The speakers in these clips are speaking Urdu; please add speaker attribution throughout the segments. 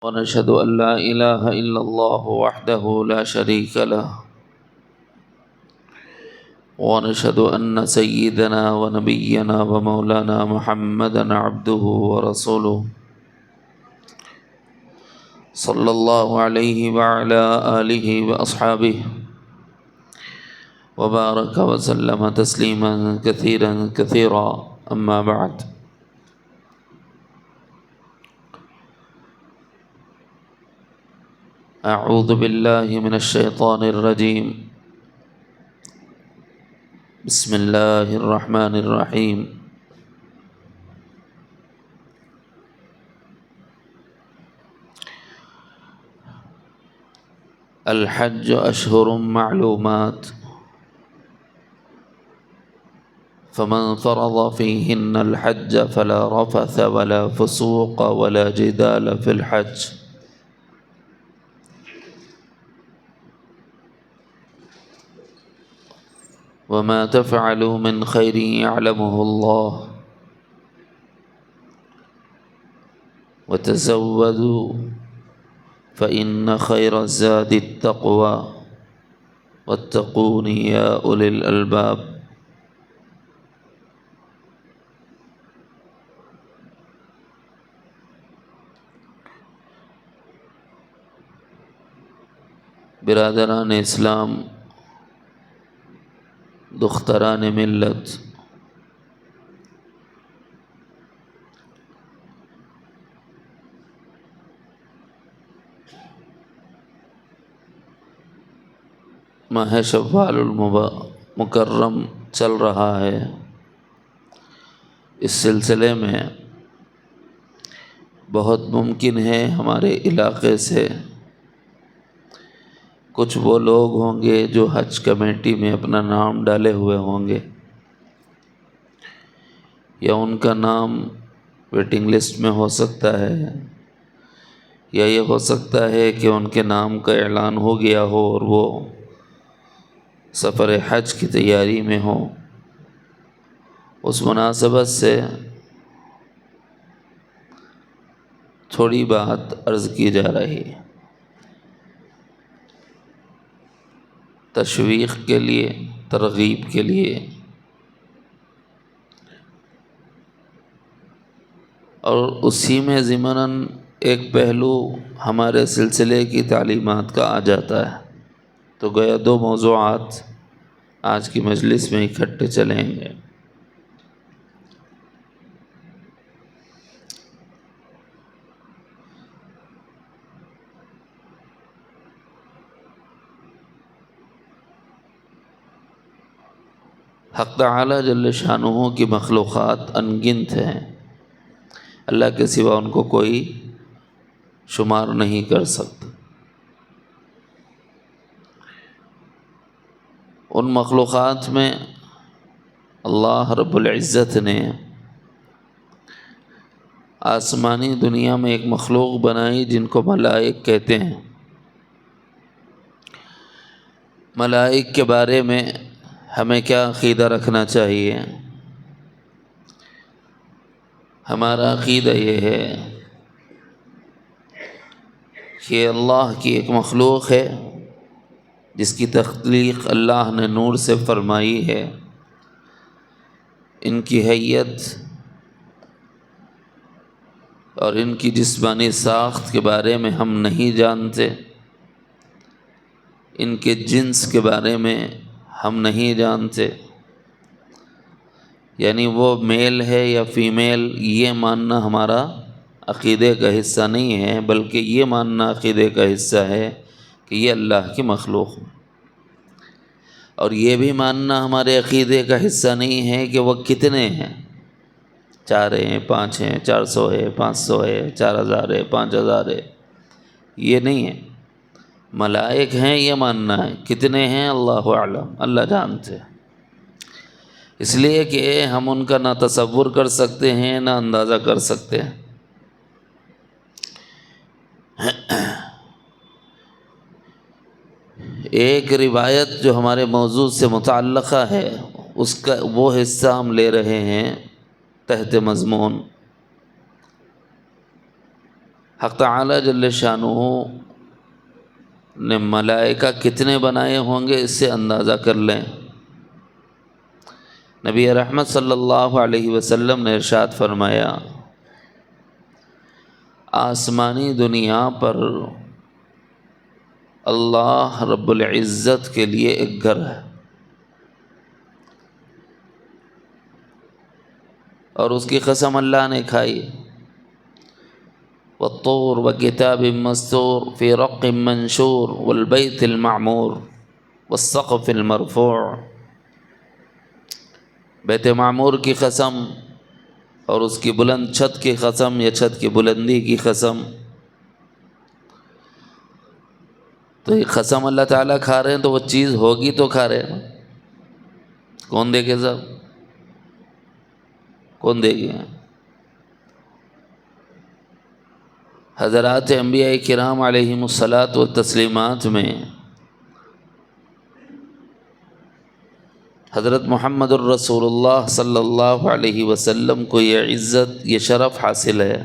Speaker 1: ونشهد أن لا إله إلا الله وحده لا شريك له ونشهد أن سيدنا ونبينا ومولانا محمدا عبده ورسوله صلى الله عليه وعلى آله وأصحابه وبارك وسلم تسليما كثيرا كثيرا أما بعد. أعوذ بالله من الشيطان الرجيم. بسم الله الرحمن الرحيم. الحج أشهر معلومات فمن فرض فيهن الحج فلا رفث ولا فسوق ولا جدال في الحج. وما تفعلوا من خير يعلمه الله وتزودوا فإن خير الزاد التقوى واتقون يا أولي الألباب. برادران اسلام، دختران ملت، ماہ شوال المکرم چل رہا ہے. اس سلسلے میں بہت ممکن ہے ہمارے علاقے سے کچھ وہ لوگ ہوں گے جو حج کمیٹی میں اپنا نام ڈالے ہوئے ہوں گے، یا ان کا نام ویٹنگ لسٹ میں ہو سکتا ہے، یا یہ ہو سکتا ہے کہ ان کے نام کا اعلان ہو گیا ہو اور وہ سفر حج کی تیاری میں ہو. اس مناسبت سے تھوڑی بات عرض کی جا رہی ہے، تشویق کے لیے، ترغیب کے لیے، اور اسی میں ضمناً ایک پہلو ہمارے سلسلے کی تعلیمات کا آ جاتا ہے. تو گویا دو موضوعات آج کی مجلس میں اکٹھے چلیں گے. حق تعالی جل شانہ کی مخلوقات انگنت ہیں، اللہ کے سوا ان کو کوئی شمار نہیں کر سکتا. ان مخلوقات میں اللہ رب العزت نے آسمانی دنیا میں ایک مخلوق بنائی جن کو ملائک کہتے ہیں. ملائک کے بارے میں ہمیں کیا عقیدہ رکھنا چاہیے؟ ہمارا عقیدہ یہ ہے کہ اللہ کی ایک مخلوق ہے جس کی تخلیق اللہ نے نور سے فرمائی ہے. ان کی حیت اور ان کی جسمانی ساخت کے بارے میں ہم نہیں جانتے، ان کے جنس کے بارے میں ہم نہیں جانتے، یعنی وہ میل ہے یا فیمیل یہ ماننا ہمارا عقیدے کا حصہ نہیں ہے، بلکہ یہ ماننا عقیدے کا حصہ ہے کہ یہ اللہ کی مخلوق ہے. اور یہ بھی ماننا ہمارے عقیدے کا حصہ نہیں ہے کہ وہ کتنے ہیں، 4 ہیں، 5 ہیں، 400 ہے، 500 ہے، 4000 ہے، 5000 ہے، یہ نہیں ہے. ملائک ہیں یہ ماننا ہے، کتنے ہیں اللہ اعلم، اللہ جانتے ہیں. اس لیے کہ ہم ان کا نہ تصور کر سکتے ہیں نہ اندازہ کر سکتے ہیں. ایک روایت جو ہمارے موضوع سے متعلقہ ہے اس کا وہ حصہ ہم لے رہے ہیں تحت مضمون حق تعالی جل شانہ نے ملائکہ کتنے بنائے ہوں گے اس سے اندازہ کر لیں۔ نبی رحمت صلی اللہ علیہ وسلم نے ارشاد فرمایا، آسمانی دنیا پر اللہ رب العزت کے لیے ایک گھر ہے، اور اس کی قسم اللہ نے کھائی، والطور وکتاب مستور فی رق منشور والبیت المعمور والسقف المرفوع۔ بیت معمور کی قسم اور اس کی بلند چھت کی قسم یا چھت کی بلندی کی قسم۔ تو یہ قسم اللہ تعالیٰ کھا رہے ہیں تو وہ چیز ہوگی تو کھا رہے ہیں، کون دے گے صاحب؟ کون دے گے؟ حضرات انبیاء کرام علیہم الصلاۃ والتسلیمات میں حضرت محمد الرسول اللہ صلی اللہ علیہ وسلم کو یہ عزت، یہ شرف حاصل ہے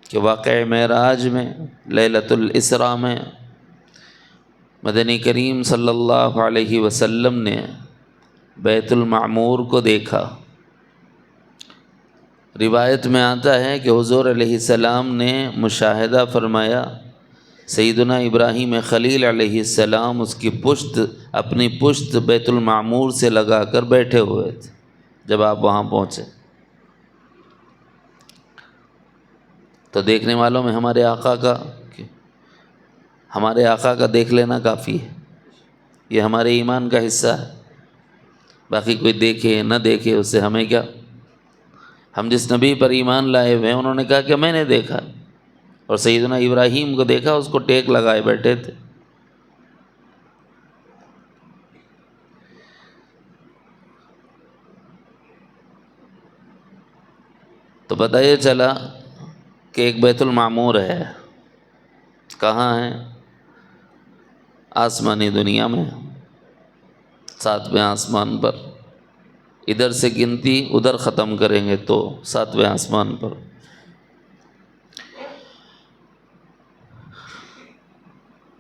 Speaker 1: کہ واقعہ معراج میں، لیلۃ الاسراء میں مدنی کریم صلی اللہ علیہ وسلم نے بیت المعمور کو دیکھا۔ روایت میں آتا ہے کہ حضور علیہ السلام نے مشاہدہ فرمایا، سیدنا ابراہیم خلیل علیہ السلام اس کی پشت، اپنی پشت بیت المعمور سے لگا کر بیٹھے ہوئے تھے جب آپ وہاں پہنچے۔ تو دیکھنے والوں میں ہمارے آقا کا دیکھ لینا کافی ہے، یہ ہمارے ایمان کا حصہ ہے۔ باقی کوئی دیکھے نہ دیکھے اس سے ہمیں کیا؟ ہم جس نبی پر ایمان لائے ہوئے ہیں انہوں نے کہا کہ میں نے دیکھا، اور سیدنا ابراہیم کو دیکھا، اس کو ٹیک لگائے بیٹھے تھے۔ تو پتہ یہ چلا کہ ایک بیت المعمور ہے، کہاں ہے؟ آسمانی دنیا میں، 7ویں آسمان پر۔ ادھر سے گنتی ادھر ختم کریں گے تو 7ویں آسمان پر۔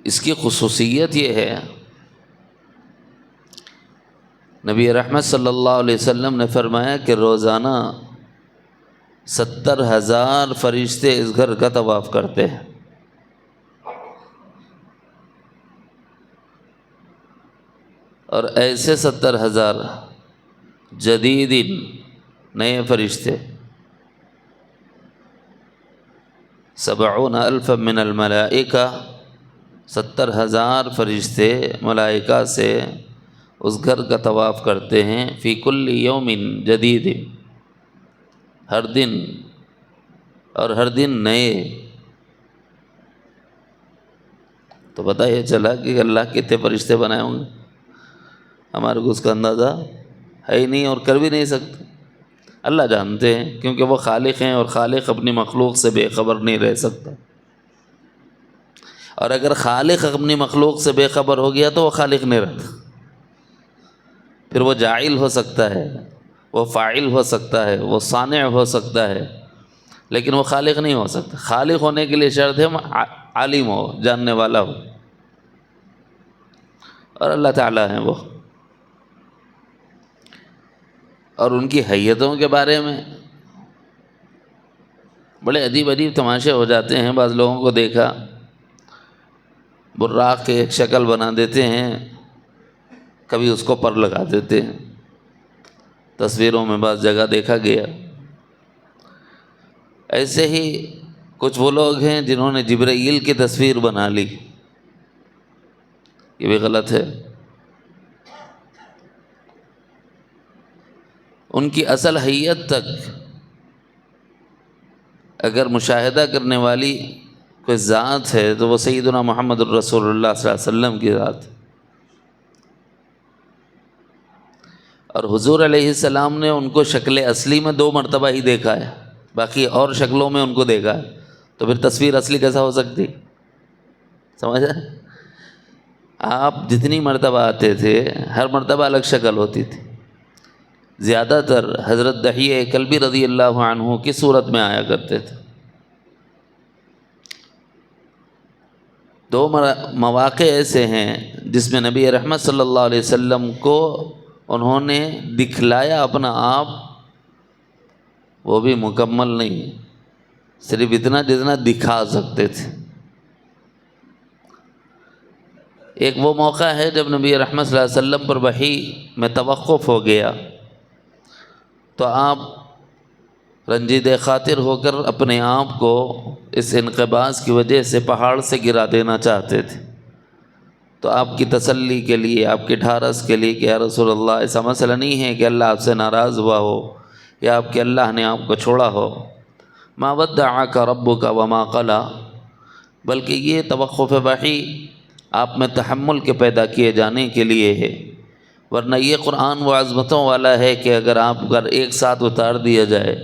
Speaker 1: اس کی خصوصیت یہ ہے، نبی رحمت صلی اللہ علیہ وسلم نے فرمایا کہ روزانہ 70,000 فرشتے اس گھر کا طواف کرتے ہیں۔ اور ایسے 70,000 جدید نئے فرشتے، 70,000 من الملائکہ، 70,000 فرشتے ملائکہ سے اس گھر کا طواف کرتے ہیں، فی کل یوم جدید، ہر دن، اور ہر دن نئے۔ تو پتہ یہ چلا کہ اللہ کتنے فرشتے بنائے ہوں گے، ہمارے کو اس کا اندازہ ہے ہی نہیں اور کر بھی نہیں سکتے۔ اللہ جانتے ہیں، کیونکہ وہ خالق ہیں، اور خالق اپنی مخلوق سے بے خبر نہیں رہ سکتا۔ اور اگر خالق اپنی مخلوق سے بے خبر ہو گیا تو وہ خالق نہیں رہتا، پھر وہ جاعل ہو سکتا ہے، وہ فاعل ہو سکتا ہے، وہ صانع ہو سکتا ہے، لیکن وہ خالق نہیں ہو سکتا۔ خالق ہونے کے لیے شرط ہے عالم ہو، جاننے والا ہو، اور اللہ تعالیٰ ہیں وہ۔ اور ان کی حیتوں کے بارے میں بڑے عجیب عجیب تماشے ہو جاتے ہیں۔ بعض لوگوں کو دیکھا، براق کے ایک شکل بنا دیتے ہیں، کبھی اس کو پر لگا دیتے ہیں، تصویروں میں بعض جگہ دیکھا گیا۔ ایسے ہی کچھ وہ لوگ ہیں جنہوں نے جبرائیل کی تصویر بنا لی، یہ بھی غلط ہے۔ ان کی اصل حیت تک اگر مشاہدہ کرنے والی کوئی ذات ہے تو وہ سیدنا محمد الرسول اللہ صلی اللہ علیہ وسلم کی ذات۔ اور حضور علیہ السلام نے ان کو شکل اصلی میں 2 مرتبہ ہی دیکھا ہے، باقی اور شکلوں میں ان کو دیکھا ہے، تو پھر تصویر اصلی کیسا ہو سکتی؟ سمجھا؟ آپ جتنی مرتبہ آتے تھے ہر مرتبہ الگ شکل ہوتی تھی۔ زیادہ تر حضرت دحیہ کلبی رضی اللہ عنہ کی صورت میں آیا کرتے تھے، دو مواقع ایسے ہیں جس میں نبی رحمت صلی اللہ علیہ وسلم کو انہوں نے دکھلایا اپنا آپ، وہ بھی مکمل نہیں، صرف اتنا جتنا دکھا سکتے تھے۔ ایک وہ موقع ہے جب نبی رحمت صلی اللہ علیہ وسلم پر وحی میں توقف ہو گیا تو آپ رنجیدہ خاطر ہو کر اپنے آپ کو اس انقباض کی وجہ سے پہاڑ سے گرا دینا چاہتے تھے۔ تو آپ کی تسلی کے لیے، آپ کی ڈھارس کے لیے کہ یا رسول اللہ ایسا مسئلہ نہیں ہے کہ اللہ آپ سے ناراض ہوا ہو یا آپ کے اللہ نے آپ کو چھوڑا ہو، ما ودعک ربک وما قلی، بلکہ یہ توقف وحی آپ میں تحمل کے پیدا کیے جانے کے لیے ہے، ورنہ یہ قرآن و عظمتوں والا ہے کہ اگر آپ اگر ایک ساتھ اتار دیا جائے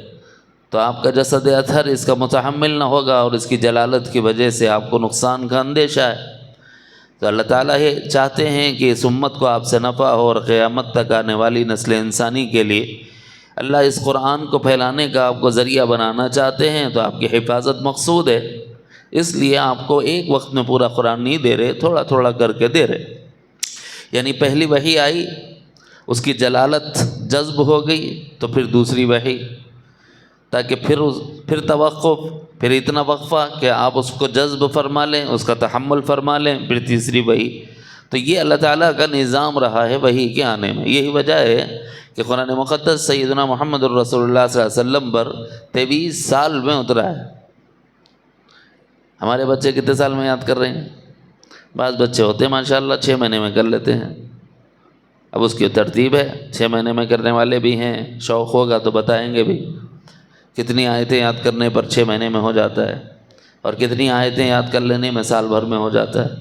Speaker 1: تو آپ کا جسد اطہر اس کا متحمل نہ ہوگا، اور اس کی جلالت کی وجہ سے آپ کو نقصان کا اندیشہ ہے۔ تو اللہ تعالیٰ یہ چاہتے ہیں کہ اس امت کو آپ سے نفع ہو، اور قیامت تک آنے والی نسل انسانی کے لیے اللہ اس قرآن کو پھیلانے کا آپ کو ذریعہ بنانا چاہتے ہیں، تو آپ کی حفاظت مقصود ہے۔ اس لیے آپ کو ایک وقت میں پورا قرآن نہیں دے رہے، تھوڑا تھوڑا کر کے دے رہے۔ یعنی پہلی وحی آئی، اس کی جلالت جذب ہو گئی، تو پھر دوسری وحی، تاکہ پھر توقف، پھر اتنا وقفہ کہ آپ اس کو جذب فرما لیں، اس کا تحمل فرما لیں، پھر تیسری وحی۔ تو یہ اللہ تعالیٰ کا نظام رہا ہے وحی کے آنے میں۔ یہی وجہ ہے کہ قرآن مقدس سیدنا محمد الرسول اللہ صلی اللہ علیہ وسلم پر 23 سال میں اترا ہے۔ ہمارے بچے کتنے سال میں یاد کر رہے ہیں؟ بعض بچے ہوتے ہیں ماشاءاللہ 6 مہینے میں کر لیتے ہیں۔ اب اس کی ترتیب ہے، 6 مہینے میں کرنے والے بھی ہیں، شوق ہوگا تو بتائیں گے بھی کتنی آیتیں یاد کرنے پر 6 مہینے میں ہو جاتا ہے، اور کتنی آیتیں یاد کر لینے میں سال بھر میں ہو جاتا ہے۔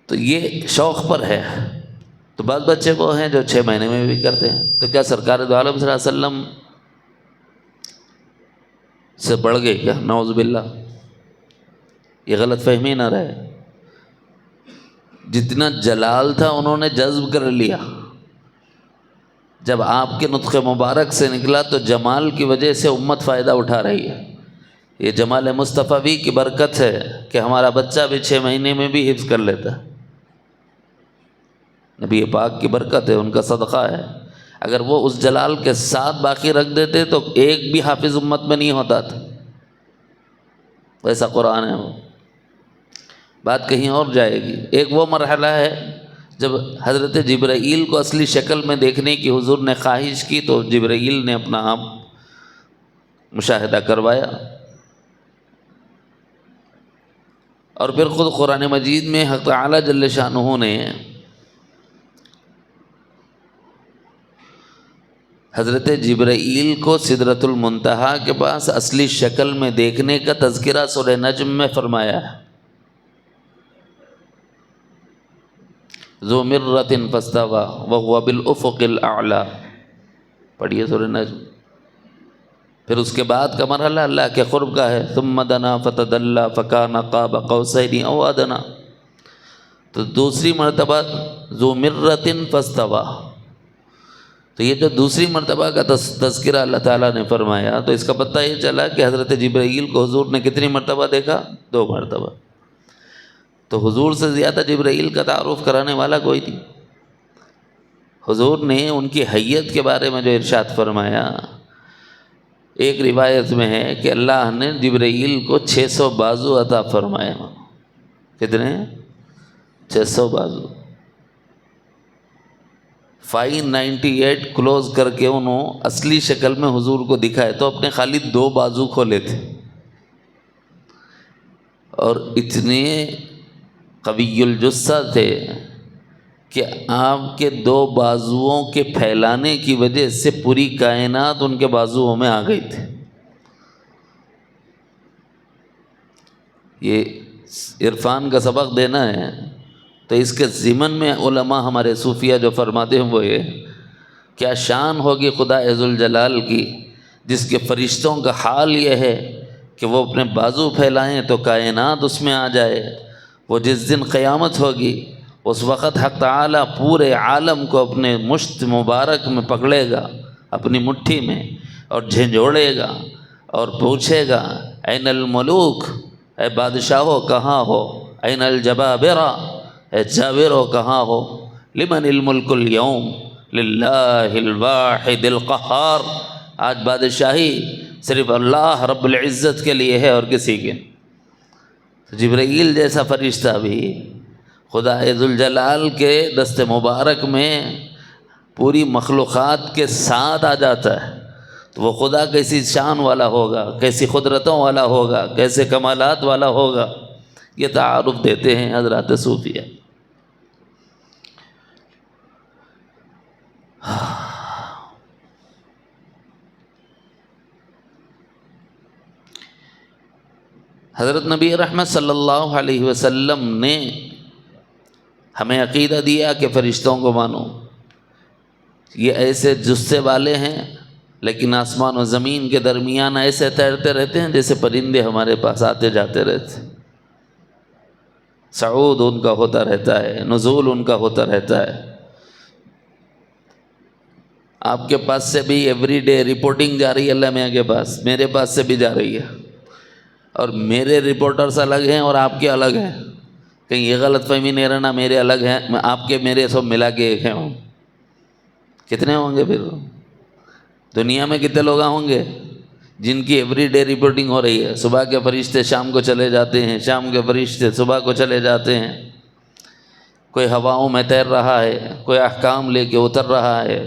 Speaker 1: تو یہ شوق پر ہے۔ تو بعض بچے وہ ہیں جو 6 مہینے میں بھی کرتے ہیں۔ تو کیا سرکار دو عالم صلی اللہ علیہ وسلم سے بڑھ گئے کیا؟ نعوذ باللہ، یہ غلط فہمی نہ رہے۔ جتنا جلال تھا انہوں نے جذب کر لیا، جب آپ کے نطق مبارک سے نکلا تو جمال کی وجہ سے امت فائدہ اٹھا رہی ہے۔ یہ جمال مصطفی کی برکت ہے کہ ہمارا بچہ بھی 6 مہینے میں بھی حفظ کر لیتا ہے۔ نبی پاک کی برکت ہے، ان کا صدقہ ہے۔ اگر وہ اس جلال کے ساتھ باقی رکھ دیتے تو ایک بھی حافظ امت میں نہیں ہوتا تھا۔ ویسا قرآن ہے وہ۔ بات کہیں اور جائے گی۔ ایک وہ مرحلہ ہے جب حضرت جبرائیل کو اصلی شکل میں دیکھنے کی حضور نے خواہش کی تو جبرائیل نے اپنا آپ مشاہدہ کروایا، اور پھر خود قرآن مجید میں حق تعالی جل شانہ نے حضرت جبرائیل کو سدرۃ المنتہا کے پاس اصلی شکل میں دیکھنے کا تذکرہ سورہ نجم میں فرمایا ہے۔ ذو مرۃ فاستوی وهو بالافق الاعلی، پڑھیے سورہ نجم۔ پھر اس کے بعد کا مرحلہ اللہ کے قرب کا ہے، ثم دنا فتدلی فکان قاب قوسین او ادنی۔ تو دوسری مرتبہ ذو مرۃ فاستوی، تو یہ جو دوسری مرتبہ کا تذکرہ اللہ تعالیٰ نے فرمایا تو اس کا پتہ یہ چلا کہ حضرت جبرائیل کو حضور نے کتنی مرتبہ دیکھا؟ 2 مرتبہ۔ تو حضور سے زیادہ جبرائیل کا تعارف کرانے والا کوئی نہیں۔ حضور نے ان کی حیت کے بارے میں جو ارشاد فرمایا، ایک روایت میں ہے کہ اللہ نے جبرائیل کو 600 بازو عطا فرمایا۔ کتنے؟ 600 بازو، 598 کلوز کر کے انہوں اصلی شکل میں حضور کو دکھائے تو اپنے خالی 2 بازو کھولے تھے، اور اتنے قوی الجثہ تھے کہ آپ کے 2 بازوؤں کے پھیلانے کی وجہ سے پوری کائنات ان کے بازوؤں میں آ گئی تھی۔ یہ عرفان کا سبق دینا ہے تو اس کے ضمن میں علماء ہمارے صوفیہ جو فرماتے ہیں وہ یہ، کیا شان ہوگی خدا ذوالجلال کی جس کے فرشتوں کا حال یہ ہے کہ وہ اپنے بازو پھیلائیں تو کائنات اس میں آ جائے۔ وہ جس دن قیامت ہوگی اس وقت حق تعالیٰ پورے عالم کو اپنے مشت مبارک میں پکڑے گا، اپنی مٹھی میں، اور جھنجھوڑے گا اور پوچھے گا این الملوک، اے بادشاہو کہاں ہو، این الجبابرہ، اے جابرو کہاں ہو، لمن الملک اليوم، للہ الواحد القہار، آج بادشاہی صرف اللہ رب العزت کے لیے ہے اور کسی کے نہیں۔ تو جبرائیل جیسا فرشتہ بھی خدا ذوالجلال کے دست مبارک میں پوری مخلوقات کے ساتھ آ جاتا ہے، تو وہ خدا کیسی شان والا ہوگا، کیسی قدرتوں والا ہوگا، کیسے کمالات والا ہوگا، یہ تعارف دیتے ہیں حضرات صوفیہ۔ حضرت نبی رحمت صلی اللہ علیہ وسلم نے ہمیں عقیدہ دیا کہ فرشتوں کو مانو، یہ ایسے جثے والے ہیں لیکن آسمان و زمین کے درمیان ایسے تیرتے رہتے ہیں جیسے پرندے ہمارے پاس آتے جاتے رہتے ہیں، صعود ان کا ہوتا رہتا ہے، نزول ان کا ہوتا رہتا ہے۔ آپ کے پاس سے بھی ایوری ڈے رپورٹنگ جا رہی ہے اللہ میاں کے پاس، میرے پاس سے بھی جا رہی ہے، اور میرے رپورٹرز الگ ہیں اور آپ کے الگ ہیں، کہیں یہ غلط فہمی نہیں رہنا میرے الگ ہیں، آپ کے میرے سب ملا کے ایک ہیں۔ کتنے ہوں گے پھر دنیا میں؟ کتنے لوگ ہوں گے جن کی ایوری ڈے رپورٹنگ ہو رہی ہے؟ صبح کے فرشتے شام کو چلے جاتے ہیں، شام کے فرشتے صبح کو چلے جاتے ہیں، کوئی ہواؤں میں تیر رہا ہے، کوئی احکام لے کے اتر رہا ہے،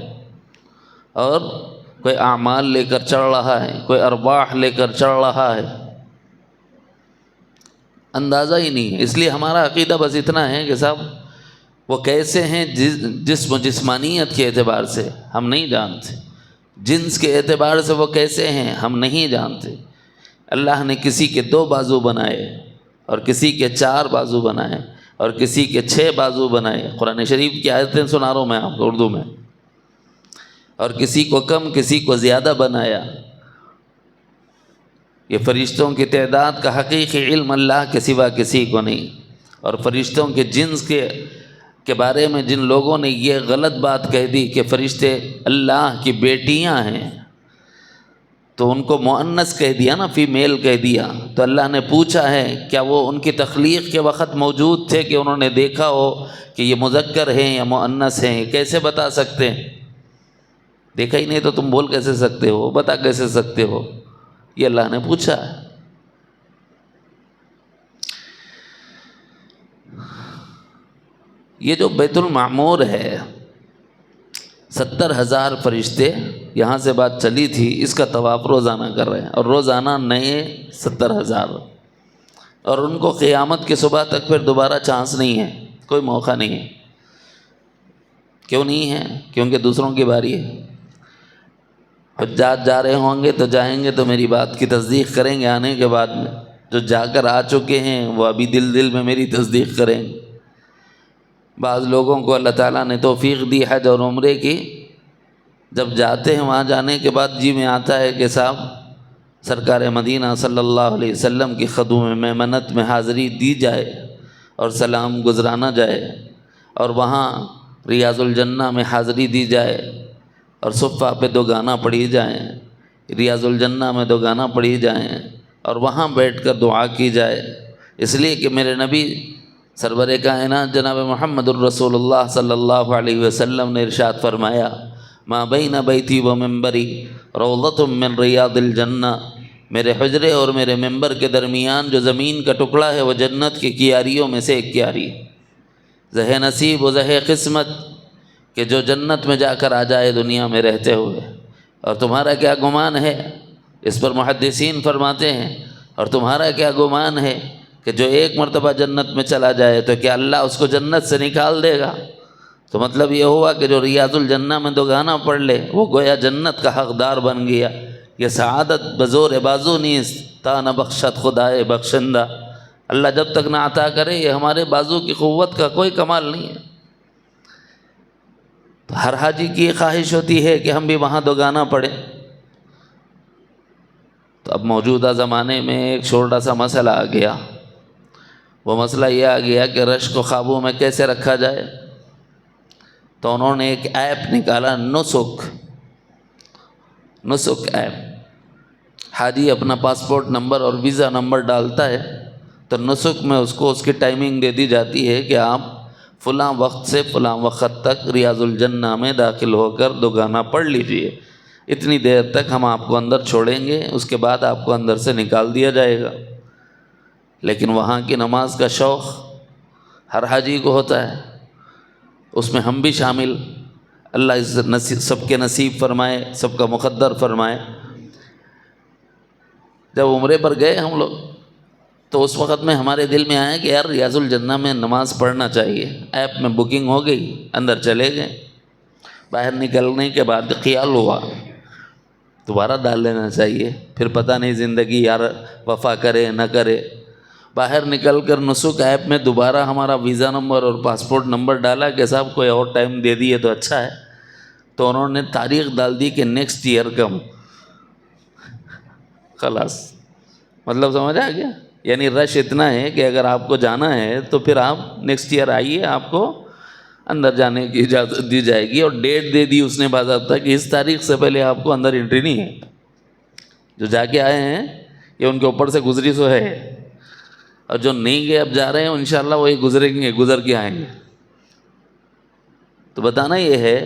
Speaker 1: اور کوئی اعمال لے کر چڑھ رہا ہے، کوئی ارواح لے کر چڑھ رہا ہے، اندازہ ہی نہیں ہے۔ اس لیے ہمارا عقیدہ بس اتنا ہے کہ صاحب وہ کیسے ہیں جسم و جسمانیت کے اعتبار سے ہم نہیں جانتے، جنس کے اعتبار سے وہ کیسے ہیں ہم نہیں جانتے۔ اللہ نے کسی کے 2 بازو بنائے اور کسی کے 4 بازو بنائے اور کسی کے 6 بازو بنائے، قرآن شریف کی آیتیں سنا رہا ہوں میں آپ کو اردو میں، اور کسی کو کم کسی کو زیادہ بنایا۔ یہ فرشتوں کی تعداد کا حقیقی علم اللہ کے سوا کسی کو نہیں، اور فرشتوں کے جنس کے بارے میں جن لوگوں نے یہ غلط بات کہہ دی کہ فرشتے اللہ کی بیٹیاں ہیں، تو ان کو مؤنث کہہ دیا نا، فیمیل کہہ دیا، تو اللہ نے پوچھا ہے کیا وہ ان کی تخلیق کے وقت موجود تھے کہ انہوں نے دیکھا ہو کہ یہ مذکر ہیں یا مؤنث ہیں؟ کیسے بتا سکتے ہیں؟ دیکھا ہی نہیں تو تم بول کیسے سکتے ہو، بتا کیسے سکتے ہو؟ یہ اللہ نے پوچھا ہے۔ یہ جو بیت المعمور ہے، 70,000 فرشتے، یہاں سے بات چلی تھی، اس کا طواف روزانہ کر رہے ہیں، اور روزانہ نئے 70,000، اور ان کو قیامت کی صبح تک پھر دوبارہ چانس نہیں ہے، کوئی موقع نہیں ہے۔ کیوں نہیں ہے؟ کیونکہ دوسروں کی باری ہے۔ حجاج جا رہے ہوں گے تو جائیں گے تو میری بات کی تصدیق کریں گے آنے کے بعد میں، جو جا کر آ چکے ہیں وہ ابھی دل میں میری تصدیق کریں گے۔ بعض لوگوں کو اللہ تعالیٰ نے توفیق دی حج اور عمرے کی، جب جاتے ہیں وہاں جانے کے بعد جی میں آتا ہے کہ صاحب سرکار مدینہ صلی اللہ علیہ وسلم کی خدوم میمنت میں حاضری دی جائے اور سلام گزرانا جائے، اور وہاں ریاض الجنہ میں حاضری دی جائے اور صفہ پہ 2 گانا پڑھی جائیں، ریاض الجنہ میں 2 گانا پڑھی جائیں، اور وہاں بیٹھ کر دعا کی جائے، اس لیے کہ میرے نبی سرور کائنات جناب محمد الرسول اللہ صلی اللہ علیہ وسلم نے ارشاد فرمایا، ما بین بیتی و منبری روضۃ من ریاض الجنہ، میرے حجرے اور میرے ممبر کے درمیان جو زمین کا ٹکڑا ہے وہ جنت کی کیاریوں میں سے ایک کیاری، زہ نصیب و زہ قسمت، کہ جو جنت میں جا کر آ جائے دنیا میں رہتے ہوئے۔ اور تمہارا کیا گمان ہے، اس پر محدثین فرماتے ہیں، اور تمہارا کیا گمان ہے کہ جو ایک مرتبہ جنت میں چلا جائے تو کیا اللہ اس کو جنت سے نکال دے گا؟ تو مطلب یہ ہوا کہ جو ریاض الجنہ میں 2 گانا پڑھ لے وہ گویا جنت کا حقدار بن گیا۔ یہ سعادت بزور بازو نیست تا نہ بخشت خدائے بخشندہ، اللہ جب تک نہ عطا کرے یہ ہمارے بازو کی قوت کا کوئی کمال نہیں ہے۔ تو ہر حاجی کی یہ خواہش ہوتی ہے کہ ہم بھی وہاں 2 گانا پڑھیں۔ تو اب موجودہ زمانے میں ایک چھوٹا سا مسئلہ آ گیا، وہ مسئلہ یہ آ گیا کہ رش کو قابو میں کیسے رکھا جائے۔ تو انہوں نے ایک ایپ نکالا، نسک ایپ۔ حاجی اپنا پاسپورٹ نمبر اور ویزا نمبر ڈالتا ہے تو نسک میں اس کو اس کی ٹائمنگ دے دی جاتی ہے کہ آپ فلاں وقت سے فلاں وقت تک ریاض الجنہ میں داخل ہو کر دوگانہ پڑھ لیجئے، اتنی دیر تک ہم آپ کو اندر چھوڑیں گے، اس کے بعد آپ کو اندر سے نکال دیا جائے گا۔ لیکن وہاں کی نماز کا شوق ہر حاجی کو ہوتا ہے، اس میں ہم بھی شامل، اللہ عزت سب کے نصیب فرمائے، سب کا مقدر فرمائے۔ جب عمرے پر گئے ہم لوگ تو اس وقت میں ہمارے دل میں آیا کہ یار ریاض الجنہ میں نماز پڑھنا چاہیے، ایپ میں بکنگ ہو گئی، اندر چلے گئے۔ باہر نکلنے کے بعد خیال ہوا دوبارہ ڈال لینا چاہیے، پھر پتہ نہیں زندگی یار وفا کرے نہ کرے۔ باہر نکل کر نسک ایپ میں دوبارہ ہمارا ویزا نمبر اور پاسپورٹ نمبر ڈالا کہ صاحب کوئی اور ٹائم دے دیے تو اچھا ہے، تو انہوں نے تاریخ ڈال دی کہ نیکسٹ ایئر کم، خلاص مطلب سمجھ آ گیا؟ یعنی رش اتنا ہے کہ اگر آپ کو جانا ہے تو پھر آپ نیکسٹ ایئر آئیے، آپ کو اندر جانے کی اجازت دی جائے گی، اور ڈیٹ دے دی اس نے باضابطہ کہ اس تاریخ سے پہلے آپ کو اندر انٹری نہیں ہے۔ جو جا کے آئے ہیں یہ ان کے اوپر سے گزری سو ہے، اور جو نہیں گئے اب جا رہے ہیں انشاءاللہ وہی گزریں گے، گزر کے آئیں گے۔ تو بتانا یہ ہے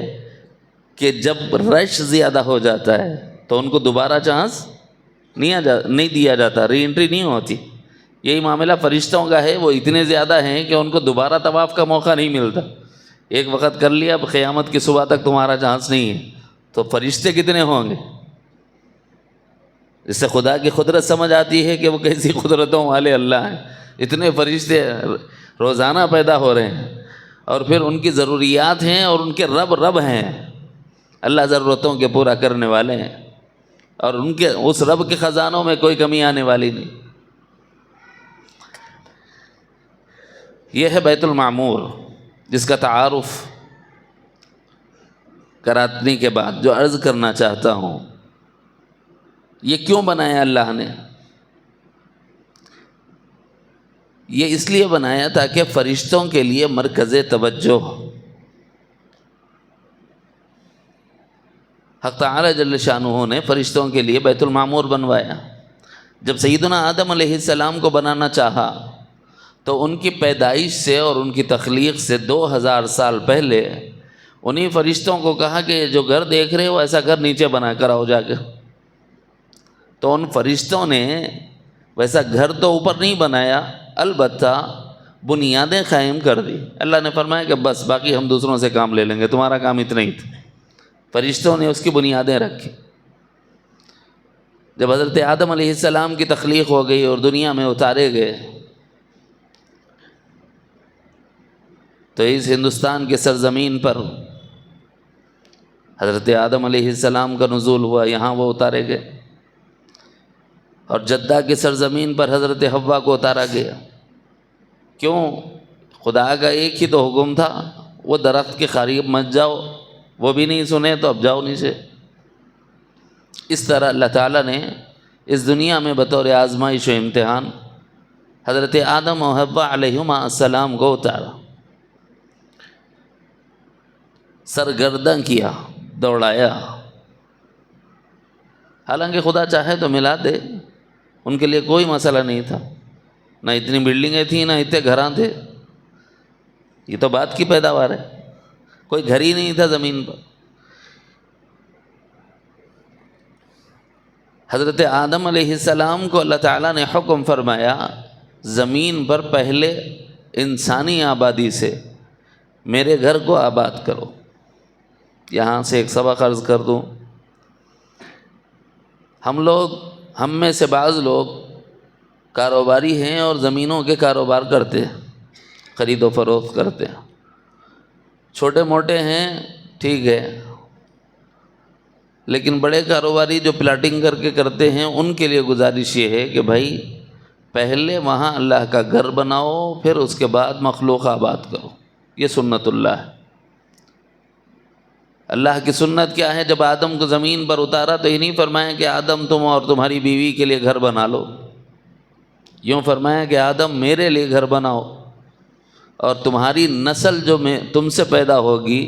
Speaker 1: کہ جب رش زیادہ ہو جاتا ہے تو ان کو دوبارہ چانس نہیں دیا جاتا، ری انٹری نہیں ہوتی۔ یہی معاملہ فرشتوں کا ہے، وہ اتنے زیادہ ہیں کہ ان کو دوبارہ طواف کا موقع نہیں ملتا۔ ایک وقت کر لیا، اب قیامت کی صبح تک تمہارا چانس نہیں ہے، تو فرشتے کتنے ہوں گے؟ اس سے خدا کی قدرت سمجھ آتی ہے کہ وہ کیسی قدرتوں والے اللہ ہیں۔ اتنے فرشتے روزانہ پیدا ہو رہے ہیں، اور پھر ان کی ضروریات ہیں، اور ان کے رب ہیں۔ اللہ ضرورتوں کے پورا کرنے والے ہیں، اور ان کے اس رب کے خزانوں میں کوئی کمی آنے والی نہیں۔ یہ ہے بیت المعمور، جس کا تعارف کرانے کے بعد جو عرض کرنا چاہتا ہوں، یہ کیوں بنایا اللہ نے؟ یہ اس لیے بنایا تاکہ فرشتوں کے لیے مرکز توجہ ہو۔ حق تعالی جل شانہ نے فرشتوں کے لیے بیت المعمور بنوایا۔ جب سیدنا آدم علیہ السلام کو بنانا چاہا تو ان کی پیدائش سے اور ان کی تخلیق سے 2000 سال پہلے انہی فرشتوں کو کہا کہ جو گھر دیکھ رہے ہو ایسا گھر نیچے بنا کر آؤ جا کے۔ تو ان فرشتوں نے ویسا گھر تو اوپر نہیں بنایا، البتہ بنیادیں قائم کر دی۔ اللہ نے فرمایا کہ بس باقی ہم دوسروں سے کام لے لیں گے، تمہارا کام اتنا ہی تھا۔ فرشتوں نے اس کی بنیادیں رکھی۔ جب حضرت آدم علیہ السلام کی تخلیق ہو گئی اور دنیا میں اتارے گئے تو اس ہندوستان کے سرزمین پر حضرت آدم علیہ السلام کا نزول ہوا، یہاں وہ اتارے گئے، اور جدہ کی سرزمین پر حضرت حوا کو اتارا گیا۔ کیوں؟ خدا کا ایک ہی تو حکم تھا، وہ درخت کے قریب مت جاؤ، وہ بھی نہیں سنے تو اب جاؤ نیچے۔ اس طرح اللہ تعالیٰ نے اس دنیا میں بطور آزمائش و امتحان حضرت آدم و حوا علیہما السلام کو اتارا، سرگرداں کیا، دوڑایا۔ حالانکہ خدا چاہے تو ملا دے، ان کے لیے کوئی مسئلہ نہیں تھا، نہ اتنی بلڈنگیں تھیں نہ اتنے گھراں تھے، یہ تو بات کی پیداوار ہے، کوئی گھر ہی نہیں تھا زمین پر۔ حضرت آدم علیہ السلام کو اللہ تعالیٰ نے حکم فرمایا زمین پر پہلے انسانی آبادی سے میرے گھر کو آباد کرو۔ یہاں سے ایک سبق عرض کر دوں، ہم میں سے بعض لوگ کاروباری ہیں اور زمینوں کے کاروبار کرتے ہیں، خرید و فروخت کرتے ہیں، چھوٹے موٹے ہیں ٹھیک ہے، لیکن بڑے کاروباری جو پلاٹنگ کر کے کرتے ہیں ان کے لیے گزارش یہ ہے کہ بھائی پہلے وہاں اللہ کا گھر بناؤ، پھر اس کے بعد مخلوق آباد کرو۔ یہ سنت اللہ ہے۔ اللہ کی سنت کیا ہے؟ جب آدم کو زمین پر اتارا تو یہ نہیں فرمایا کہ آدم تم اور تمہاری بیوی کے لیے گھر بنا لو، یوں فرمایا کہ آدم میرے لیے گھر بناؤ، اور تمہاری نسل جو تم سے پیدا ہوگی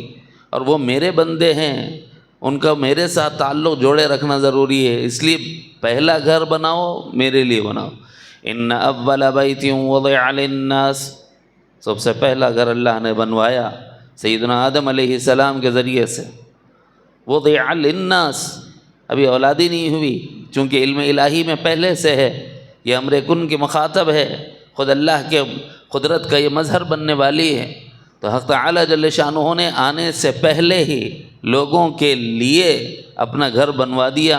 Speaker 1: اور وہ میرے بندے ہیں، ان کا میرے ساتھ تعلق جوڑے رکھنا ضروری ہے، اس لیے پہلا گھر بناؤ میرے لیے بناؤ۔ ان اول بیت وضع للناس، سب سے پہلا گھر اللہ نے بنوایا سیدنا آدم علیہ السلام کے ذریعے سے، وضع للناس، ابھی اولادی نہیں ہوئی، چونکہ علم الہی میں پہلے سے ہے، یہ امر کن کی مخاطب ہے، خود اللہ کے قدرت کا یہ مظہر بننے والی ہے، تو حق تعالی جل شانہ نے آنے سے پہلے ہی لوگوں کے لیے اپنا گھر بنوا دیا،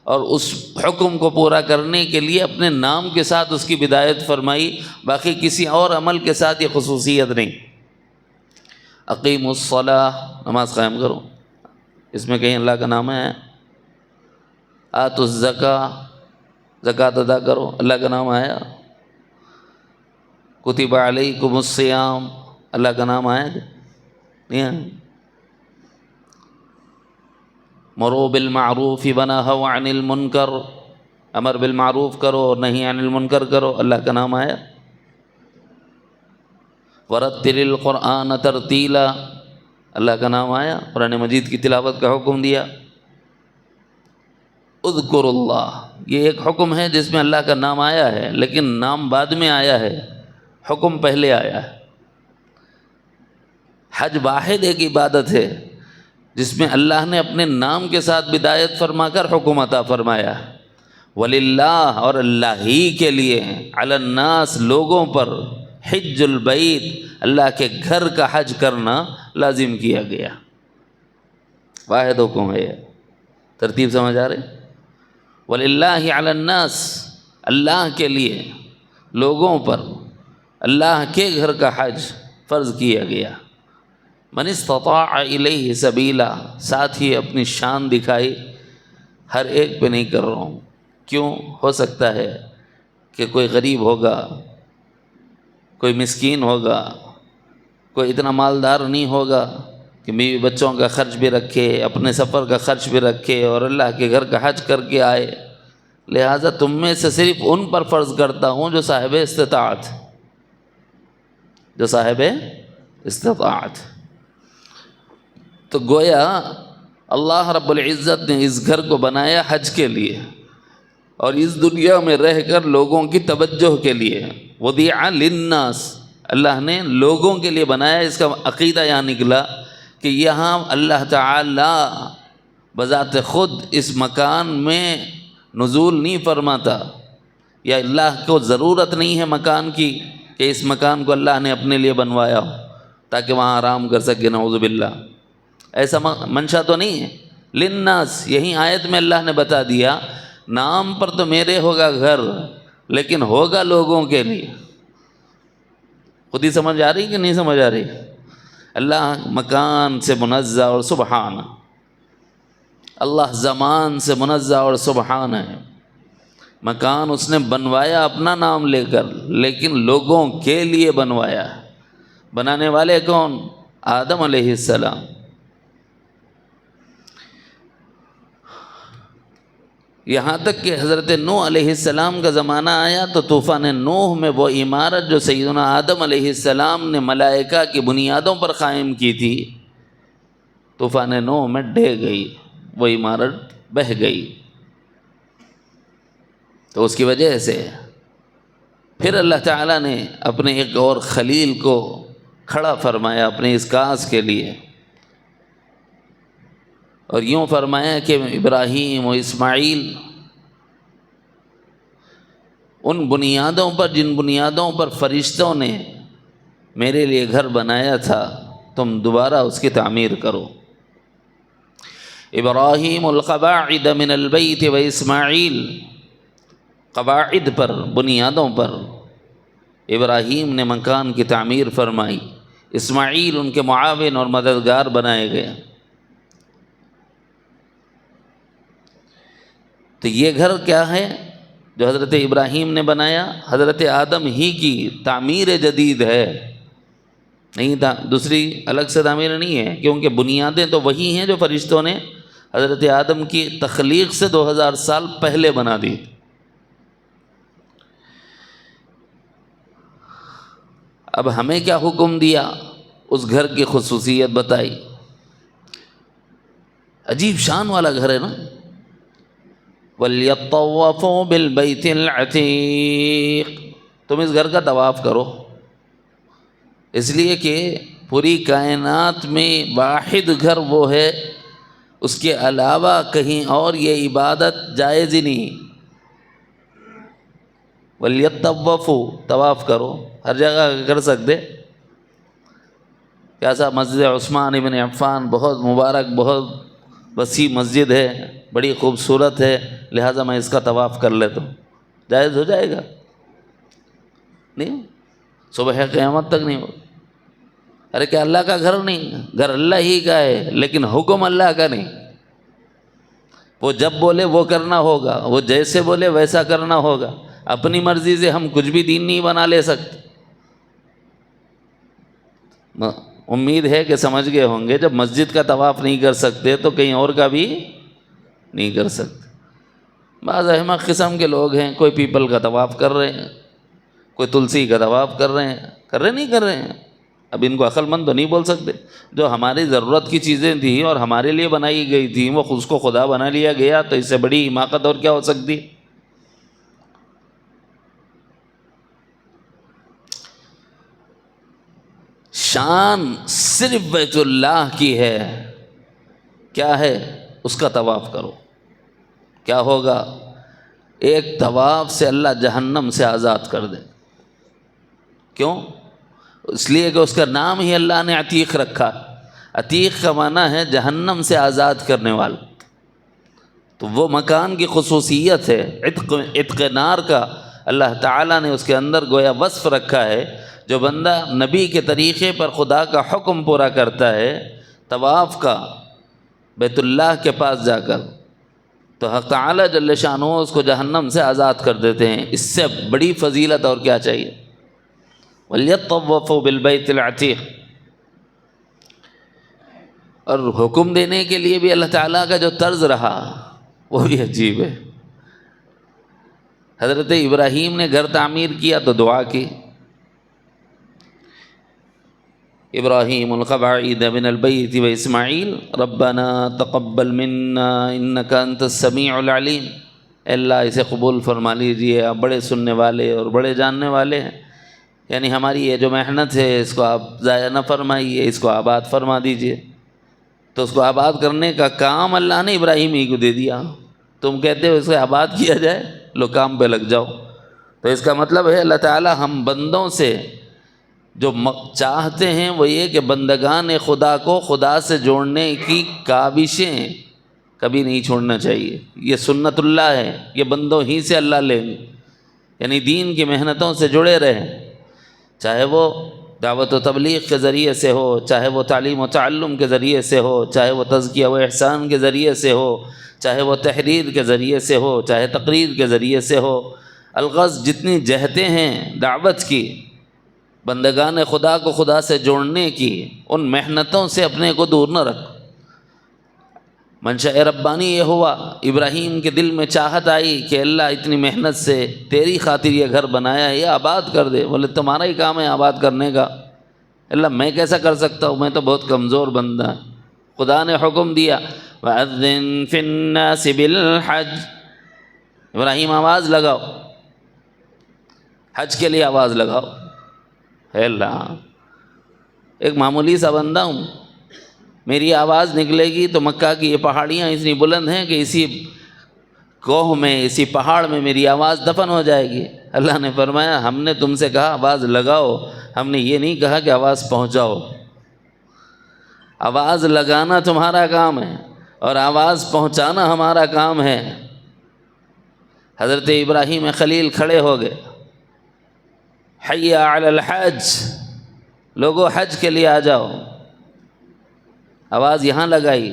Speaker 1: اور اس حکم کو پورا کرنے کے لیے اپنے نام کے ساتھ اس کی بدایت فرمائی، باقی کسی اور عمل کے ساتھ یہ خصوصیت نہیں۔ اقیموا الصلاۃ، نماز قائم کرو، اس میں کہیں اللہ کا نام ہے؟ آتوا الزکاۃ، زکوٰۃ ادا کرو، اللہ کا نام آیا؟ کتب علیکم الصیام، اللہ کا نام آیا؟ نہیں آیا؟ مروا بالمعروف ونہوا عن المنکر، امر بالمعروف کرو اور نہی عن المنکر کرو، اللہ کا نام آیا؟ ورتل القرآن ترتیلا، اللہ کا نام آیا؟ قرآن مجید کی تلاوت کا حکم دیا۔ اذکر اللہ، یہ ایک حکم ہے جس میں اللہ کا نام آیا ہے، لیکن نام بعد میں آیا ہے، حکم پہلے آیا ہے۔ حج واحد ایک عبادت ہے جس میں اللہ نے اپنے نام کے ساتھ بدایت فرما کر حکم عطا فرمایا، وللہ، اور اللہ ہی کے لیے، علی الناس، لوگوں پر، حج البیت، اللہ کے گھر کا حج کرنا لازم کیا گیا، واحد حکم ہے۔ ترتیب سمجھ آ رہے؟ وللہ علی الناس، اللہ کے لیے، لوگوں پر اللہ کے گھر کا حج فرض کیا گیا۔ من استطاع الیہ سبیلا، ساتھ ہی اپنی شان دکھائی، ہر ایک پہ نہیں کر رہا ہوں، کیوں؟ ہو سکتا ہے کہ کوئی غریب ہوگا، کوئی مسکین ہوگا، کوئی اتنا مالدار نہیں ہوگا کہ بیوی بچوں کا خرچ بھی رکھے، اپنے سفر کا خرچ بھی رکھے اور اللہ کے گھر کا حج کر کے آئے، لہٰذا تم میں سے صرف ان پر فرض کرتا ہوں جو صاحب استطاعت، جو صاحب استطاعت۔ تو گویا اللہ رب العزت نے اس گھر کو بنایا حج کے لیے، اور اس دنیا میں رہ کر لوگوں کی توجہ کے لیے، وضع للناس، اللہ نے لوگوں کے لیے بنایا۔ اس کا عقیدہ یہاں نکلا کہ یہاں اللہ تعالی بذات خود اس مکان میں نزول نہیں فرماتا، یا اللہ کو ضرورت نہیں ہے مکان کی کہ اس مکان کو اللہ نے اپنے لیے بنوایا ہو تاکہ وہاں آرام کر سکے، نعوذ باللہ، ایسا منشا تو نہیں ہے۔ للناس، یہی آیت میں اللہ نے بتا دیا، نام پر تو میرے ہوگا گھر، لیکن ہوگا لوگوں کے لیے۔ خود ہی سمجھ آ رہی کہ نہیں سمجھ آ رہی؟ اللہ مکان سے منزہ اور سبحان، اللہ زمان سے منزہ اور سبحان ہے۔ مکان اس نے بنوایا اپنا نام لے کر، لیکن لوگوں کے لیے بنوایا۔ بنانے والے کون؟ آدم علیہ السلام۔ یہاں تک کہ حضرت نوح علیہ السلام کا زمانہ آیا تو طوفان نوح میں وہ عمارت جو سیدنا آدم علیہ السلام نے ملائکہ کی بنیادوں پر قائم کی تھی، طوفان نوح میں ڈھہ گئی، وہ عمارت بہہ گئی۔ تو اس کی وجہ سے پھر اللہ تعالیٰ نے اپنے ایک اور خلیل کو کھڑا فرمایا اپنے اس کاز کے لیے، اور یوں فرمایا کہ ابراہیم و اسماعیل، ان بنیادوں پر جن بنیادوں پر فرشتوں نے میرے لیے گھر بنایا تھا، تم دوبارہ اس کی تعمیر کرو۔ ابراہیم القواعد من البیت و اسماعیل، قواعد پر، بنیادوں پر ابراہیم نے مکان کی تعمیر فرمائی، اسماعیل ان کے معاون اور مددگار بنائے گئے۔ تو یہ گھر کیا ہے جو حضرت ابراہیم نے بنایا؟ حضرت آدم ہی کی تعمیر جدید ہے، نہیں دوسری الگ سے تعمیر نہیں ہے، کیونکہ بنیادیں تو وہی ہیں جو فرشتوں نے حضرت آدم کی تخلیق سے 2000 سال پہلے بنا دی۔ اب ہمیں کیا حکم دیا؟ اس گھر کی خصوصیت بتائی۔ عجیب شان والا گھر ہے نا، وَلْيَطَّوَّفُوا بِالْبَيْتِ الْعَتِيقِ، تم اس گھر کا طواف کرو، اس لیے کہ پوری کائنات میں واحد گھر وہ ہے، اس کے علاوہ کہیں اور یہ عبادت جائز ہی نہیں۔ وَلْيَطَّوَّفُوا، طواف کرو، ہر جگہ کر سکتے، کیسا مسجد عثمان ابن عفان بہت مبارک، بہت وسیع مسجد ہے، بڑی خوبصورت ہے، لہٰذا میں اس کا طواف کر لیتا ہوں، جائز ہو جائے گا؟ نہیں، صبح قیامت تک نہیں ہو۔ ارے کیا اللہ کا گھر نہیں؟ گھر اللہ ہی کا ہے، لیکن حکم اللہ کا نہیں۔ وہ جب بولے وہ کرنا ہوگا، وہ جیسے بولے ویسا کرنا ہوگا، اپنی مرضی سے ہم کچھ بھی دین نہیں بنا لے سکتے۔ امید ہے کہ سمجھ گئے ہوں گے، جب مسجد کا طواف نہیں کر سکتے تو کہیں اور کا بھی نہیں کر سکتے۔ بعض احمق قسم کے لوگ ہیں، کوئی پیپل کا طواف کر رہے ہیں، کوئی تلسی کا طواف کر رہے ہیں، نہیں کر رہے ہیں۔ اب ان کو عقل مند تو نہیں بول سکتے، جو ہماری ضرورت کی چیزیں تھیں اور ہمارے لیے بنائی گئی تھیں، وہ خود کو خدا بنا لیا گیا، تو اس سے بڑی حماقت اور کیا ہو سکتی؟ شان صرف بیت اللہ کی ہے، کیا ہے؟ اس کا طواف کرو۔ کیا ہوگا؟ ایک طواف سے اللہ جہنم سے آزاد کر دے۔ کیوں؟ اس لیے کہ اس کا نام ہی اللہ نے عتیق رکھا۔ عتیق کا معنی ہے جہنم سے آزاد کرنے والا، تو وہ مکان کی خصوصیت ہے۔ عتق نار کا اللہ تعالیٰ نے اس کے اندر گویا وصف رکھا ہے۔ جو بندہ نبی کے طریقے پر خدا کا حکم پورا کرتا ہے، طواف کا بیت اللہ کے پاس جا کر، تو حق تعالیٰ جل شانہ اس کو جہنم سے آزاد کر دیتے ہیں۔ اس سے بڑی فضیلت اور کیا چاہیے؟ وَلْيَطَّوَّفُوا بِالْبَيْتِ الْعَتِيقِ۔ اور حکم دینے کے لیے بھی اللہ تعالیٰ کا جو طرز رہا وہ بھی عجیب ہے۔ حضرت ابراہیم نے گھر تعمیر کیا تو دعا کی، ابراہیم القواعد من البیت و اسماعیل ربنا تقبل منا انک انت السمیع العلیم، اے اللہ اسے قبول فرما لیجیے، آپ بڑے سننے والے اور بڑے جاننے والے ہیں، یعنی ہماری یہ جو محنت ہے اس کو آپ ضائع نہ فرمائیے، اس کو آباد فرما دیجیے۔ تو اس کو آباد کرنے کا کام اللہ نے ابراہیم ہی کو دے دیا۔ تم کہتے ہو اسے آباد کیا جائے، لو کام پہ لگ جاؤ۔ تو اس کا مطلب ہے اللہ تعالی ہم بندوں سے جو چاہتے ہیں وہ یہ کہ بندگان خدا کو خدا سے جوڑنے کی کاوشیں کبھی نہیں چھوڑنا چاہیے۔ یہ سنت اللہ ہے، یہ بندوں ہی سے اللہ لیں گے، یعنی دین کی محنتوں سے جڑے رہیں، چاہے وہ دعوت و تبلیغ کے ذریعے سے ہو، چاہے وہ تعلیم و تعلم کے ذریعے سے ہو، چاہے وہ تزکیہ و احسان کے ذریعے سے ہو، چاہے وہ تحریر کے ذریعے سے ہو، چاہے تقریر کے ذریعے سے ہو۔ الغرض جتنی جہتیں ہیں دعوت کی، بندگان خدا کو خدا سے جوڑنے کی، ان محنتوں سے اپنے کو دور نہ رکھ۔ منشاء ربانی یہ ہوا، ابراہیم کے دل میں چاہت آئی کہ اللہ اتنی محنت سے تیری خاطر یہ گھر بنایا ہے، یہ آباد کر دے۔ بولے تمہارا ہی کام ہے آباد کرنے کا، اللہ میں کیسا کر سکتا ہوں، میں تو بہت کمزور بندہ۔ خدا نے حکم دیا وَأَذِّن فِي النَّاسِ بِالْحَجِّ، ابراہیم آواز لگاؤ، حج کے لیے آواز لگاؤ۔ اے اللہ، ایک معمولی سا بندہ ہوں، میری آواز نکلے گی تو مکہ کی یہ پہاڑیاں اتنی بلند ہیں کہ اسی کوہ میں، اسی پہاڑ میں میری آواز دفن ہو جائے گی۔ اللہ نے فرمایا ہم نے تم سے کہا آواز لگاؤ، ہم نے یہ نہیں کہا کہ آواز پہنچاؤ۔ آواز لگانا تمہارا کام ہے اور آواز پہنچانا ہمارا کام ہے۔ حضرت ابراہیم خلیل کھڑے ہو گئے، حی علی الحج، لوگوں حج کے لیے آ جاؤ۔ آواز یہاں لگائی،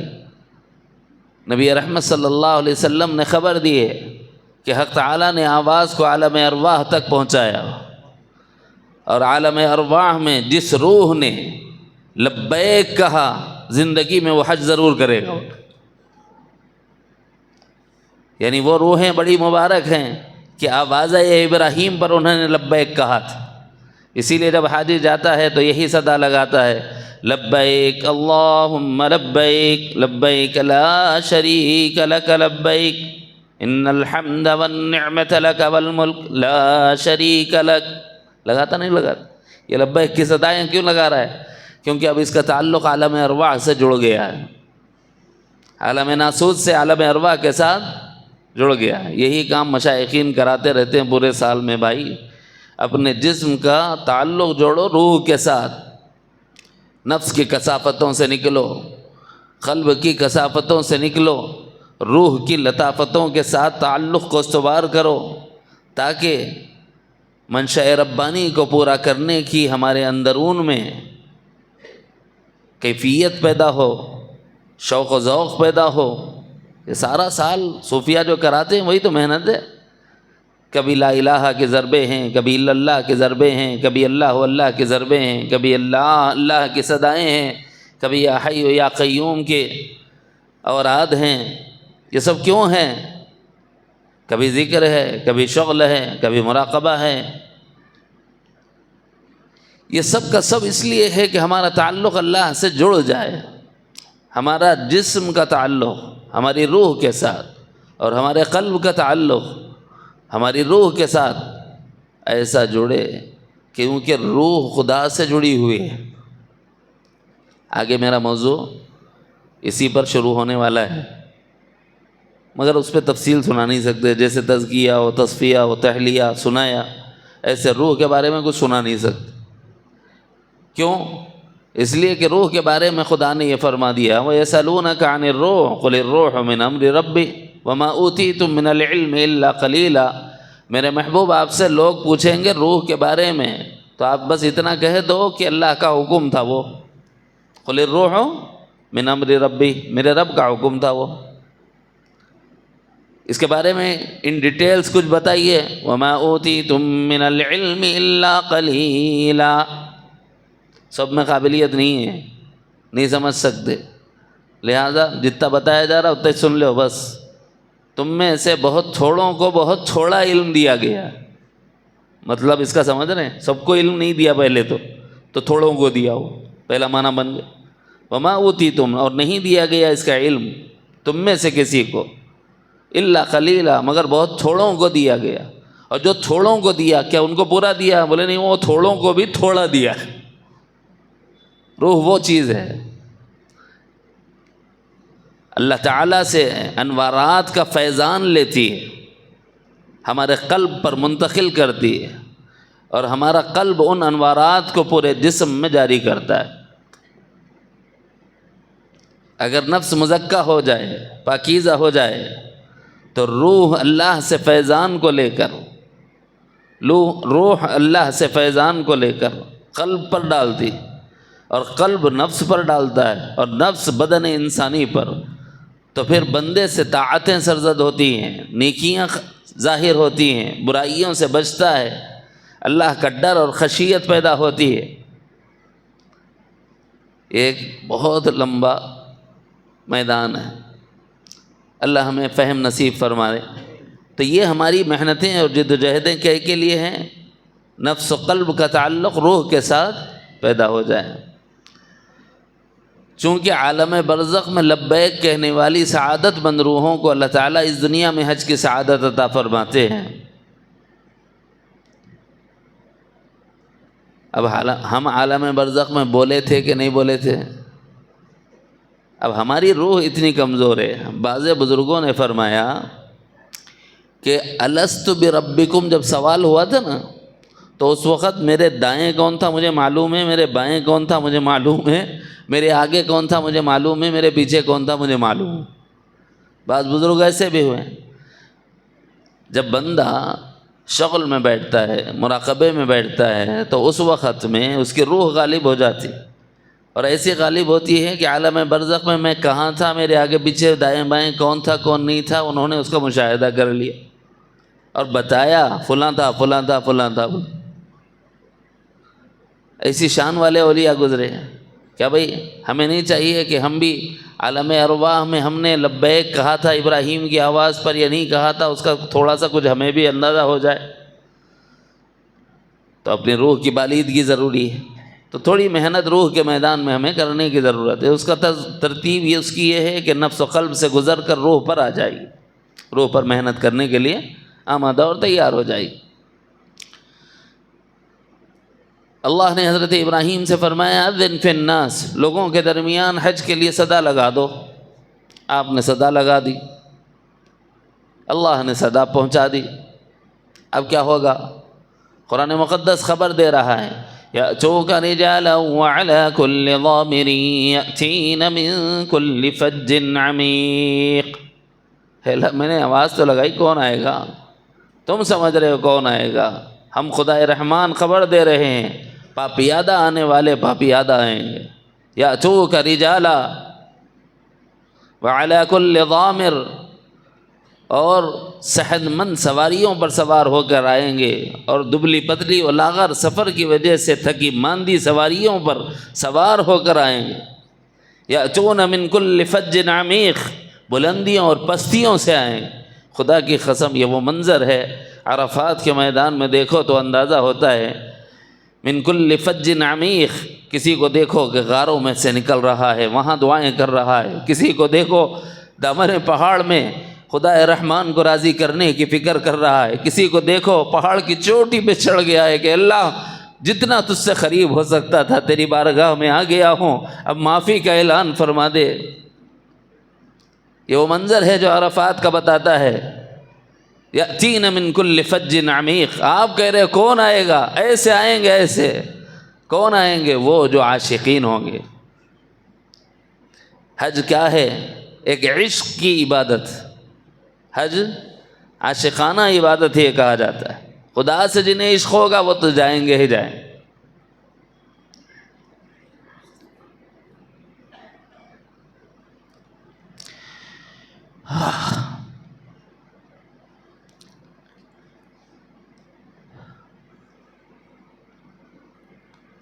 Speaker 1: نبی رحمت صلی اللہ علیہ وسلم نے خبر دی ہے کہ حق تعالیٰ نے آواز کو عالم ارواح تک پہنچایا، اور عالم ارواح میں جس روح نے لبیک کہا زندگی میں وہ حج ضرور کرے گا۔ یعنی وہ روحیں بڑی مبارک ہیں کہ آواز ابراہیم پر انہوں نے لبیک کہا تھا۔ اسی لیے جب حاجی جاتا ہے تو یہی صدا لگاتا ہے، لبیک اللہم لبیک لبیک لا شریک لک لبیک ان الحمد والنعمت لک والملک لا شریک لک. لگاتا نہیں لگاتا؟ یہ لبیک کی صدائیں کیوں لگا رہا ہے؟ کیونکہ اب اس کا تعلق عالم ارواح سے جڑ گیا ہے، عالم ناسوت سے عالم ارواح کے ساتھ جڑ گیا ہے. یہی کام مشائخین کراتے رہتے ہیں پورے سال میں. بھائی اپنے جسم کا تعلق جوڑو روح کے ساتھ، نفس کی کثافتوں سے نکلو، قلب کی کثافتوں سے نکلو، روح کی لطافتوں کے ساتھ تعلق کو استوار کرو، تاکہ منشأ ربانی کو پورا کرنے کی ہمارے اندرون میں کیفیت پیدا ہو، شوق و ذوق پیدا ہو. یہ سارا سال صوفیہ جو کراتے ہیں وہی تو محنت ہے. کبھی لا الہ کے ضربے ہیں، کبھی الا اللہ کے ضربے ہیں، کبھی اللہ اللہ کے ضربے ہیں، کبھی اللہ اللہ کی صدائیں ہیں، کبھی یا حی یا قیوم کے اوراد ہیں. یہ سب کیوں ہیں؟ کبھی ذکر ہے، کبھی شغل ہے، کبھی مراقبہ ہے. یہ سب کا سب اس لیے ہے کہ ہمارا تعلق اللہ سے جڑ جائے. ہمارا جسم کا تعلق ہماری روح کے ساتھ اور ہمارے قلب کا تعلق ہماری روح کے ساتھ ایسا جڑے، کیونکہ روح خدا سے جڑی ہوئی ہے. آگے میرا موضوع اسی پر شروع ہونے والا ہے، مگر اس پہ تفصیل سنا نہیں سکتے. جیسے تزکیہ و تصفیہ و تحلیہ سنایا، ایسے روح کے بارے میں کچھ سنا نہیں سکتے. کیوں؟ اس لیے کہ روح کے بارے میں خدا نے یہ فرما دیا وَيَسْأَلُونَكَ عَنِ الرُّوحِ قُلِ الرُّوحُ مِنْ أَمْرِ رَبِّي وَمَا أُوتِيتُم مِّنَ الْعِلْمِ إِلَّا قَلِيلًا. میرے محبوب آپ سے لوگ پوچھیں گے روح کے بارے میں تو آپ بس اتنا کہہ دو کہ اللہ کا حکم تھا وہ. قُلِ الرُّوحُ مِنْ أَمْرِ رَبِّي، میرے رب کا حکم تھا وہ. اس کے بارے میں ان ڈیٹیلز کچھ بتائیے. وَمَا أُوتِيتُم مِّنَ الْعِلْمِ إِلَّا قَلِيلًا. سب میں قابلیت نہیں ہے، نہیں سمجھ سکتے، لہذا جتنا بتایا جا رہا اتنا ہی سن لو بس. تم میں سے بہت تھوڑوں کو بہت تھوڑا علم دیا گیا. مطلب اس کا سمجھ رہے ہیں؟ سب کو علم نہیں دیا پہلے تو تھوڑوں کو دیا ہو، پہلا معنی بن گیا. وما اوتیتم، اور نہیں دیا گیا اس کا علم تم میں سے کسی کو، الا قلیلا، مگر بہت تھوڑوں کو دیا گیا. اور جو تھوڑوں کو دیا کیا ان کو پورا دیا؟ بولے نہیں، وہ تھوڑوں کو بھی تھوڑا دیا. روح وہ چیز ہے اللہ تعالیٰ سے انوارات کا فیضان لیتی ہے، ہمارے قلب پر منتقل کرتی ہے، اور ہمارا قلب ان انوارات کو پورے جسم میں جاری کرتا ہے. اگر نفس مزکہ ہو جائے، پاکیزہ ہو جائے، تو روح اللہ سے فیضان کو لے کر روح اللہ سے فیضان کو لے کر قلب پر ڈالتی، اور قلب نفس پر ڈالتا ہے، اور نفس بدن انسانی پر. تو پھر بندے سے طاعتیں سرزد ہوتی ہیں، نیکیاں ظاہر ہوتی ہیں، برائیوں سے بچتا ہے، اللہ کا ڈر اور خشیت پیدا ہوتی ہے. ایک بہت لمبا میدان ہے، اللہ ہمیں فہم نصیب فرمائے. تو یہ ہماری محنتیں اور جد و جہدیں کے لیے ہیں، نفس و قلب کا تعلق روح کے ساتھ پیدا ہو جائے. چونکہ عالم برزخ میں لبیک کہنے والی سعادت مند روحوں کو اللہ تعالیٰ اس دنیا میں حج کی سعادت عطا فرماتے ہیں. اب ہم عالم برزخ میں بولے تھے کہ نہیں بولے تھے؟ اب ہماری روح اتنی کمزور ہے. بعض بزرگوں نے فرمایا کہ الست بربکم جب سوال ہوا تھا نا، تو اس وقت میرے دائیں کون تھا مجھے معلوم ہے، میرے بائیں کون تھا مجھے معلوم ہے، میرے آگے کون تھا مجھے معلوم ہے، میرے پیچھے کون تھا مجھے معلوم ہے. بعض بزرگ ایسے بھی ہوئے. جب بندہ شغل میں بیٹھتا ہے، مراقبے میں بیٹھتا ہے، تو اس وقت میں اس کی روح غالب ہو جاتی، اور ایسی غالب ہوتی ہے کہ عالم برزخ میں کہاں تھا، میرے آگے پیچھے دائیں بائیں کون تھا کون نہیں تھا، انہوں نے اس کا مشاہدہ کر لیا اور بتایا فلاں تھا فلاں تھا فلاں تھا. ایسی شان والے اولیاء گزرے ہیں. کیا بھائی ہمیں نہیں چاہیے کہ ہم بھی عالم ارواح میں ہم نے لبیک کہا تھا ابراہیم کی آواز پر یا نہیں کہا تھا، اس کا تھوڑا سا کچھ ہمیں بھی اندازہ ہو جائے؟ تو اپنی روح کی بالیدگی ضروری ہے. تو تھوڑی محنت روح کے میدان میں ہمیں کرنے کی ضرورت ہے. اس کا ترتیب اس کی یہ ہے کہ نفس و قلب سے گزر کر روح پر آ جائے گی. روح پر محنت کرنے کے لیے آمادہ اور تیار ہو جائے گی۔ اللہ نے حضرت ابراہیم سے فرمایا اذن فی الناس، لوگوں کے درمیان حج کے لیے صدا لگا دو۔ آپ نے صدا لگا دی، اللہ نے صدا پہنچا دی۔ اب کیا ہوگا؟ قرآن مقدس خبر دے رہا ہے یأتوک رجالا وعلی کل ضامر یأتین من کل فج عمیق۔ میں نے آواز تو لگائی، کون آئے گا؟ تم سمجھ رہے ہو کون آئے گا؟ ہم خدا رحمان خبر دے رہے ہیں، پاپیادہ آنے والے پاپیادہ آئیں گے۔ یأتوک رجالا وعلی کل ضامر، اور صحت مند سواریوں پر سوار ہو کر آئیں گے، اور دبلی پتلی و لاغر سفر کی وجہ سے تھکی ماندی سواریوں پر سوار ہو کر آئیں گے۔ یأتون من کل فج عمیق، بلندیوں اور پستیوں سے آئیں گے۔ خدا کی قسم یہ وہ منظر ہے، عرفات کے میدان میں دیکھو تو اندازہ ہوتا ہے۔ من کل فج عمیق، کسی کو دیکھو کہ غاروں میں سے نکل رہا ہے، وہاں دعائیں کر رہا ہے۔ کسی کو دیکھو دامن پہاڑ میں خدا رحمان کو راضی کرنے کی فکر کر رہا ہے۔ کسی کو دیکھو پہاڑ کی چوٹی پہ چڑھ گیا ہے کہ اللہ جتنا تجھ سے قریب ہو سکتا تھا تیری بارگاہ میں آ گیا ہوں، اب معافی کا اعلان فرما دے۔ یہ وہ منظر ہے جو عرفات کا بتاتا ہے۔ یأتین من کل فج عمیق، آپ کہہ رہے کون آئے گا؟ ایسے آئیں گے، ایسے کون آئیں گے؟ وہ جو عاشقین ہوں گے۔ حج کیا ہے؟ ایک عشق کی عبادت۔ حج عاشقانہ عبادت یہ کہا جاتا ہے۔ خدا سے جنہیں عشق ہوگا وہ تو جائیں گے ہی جائیں۔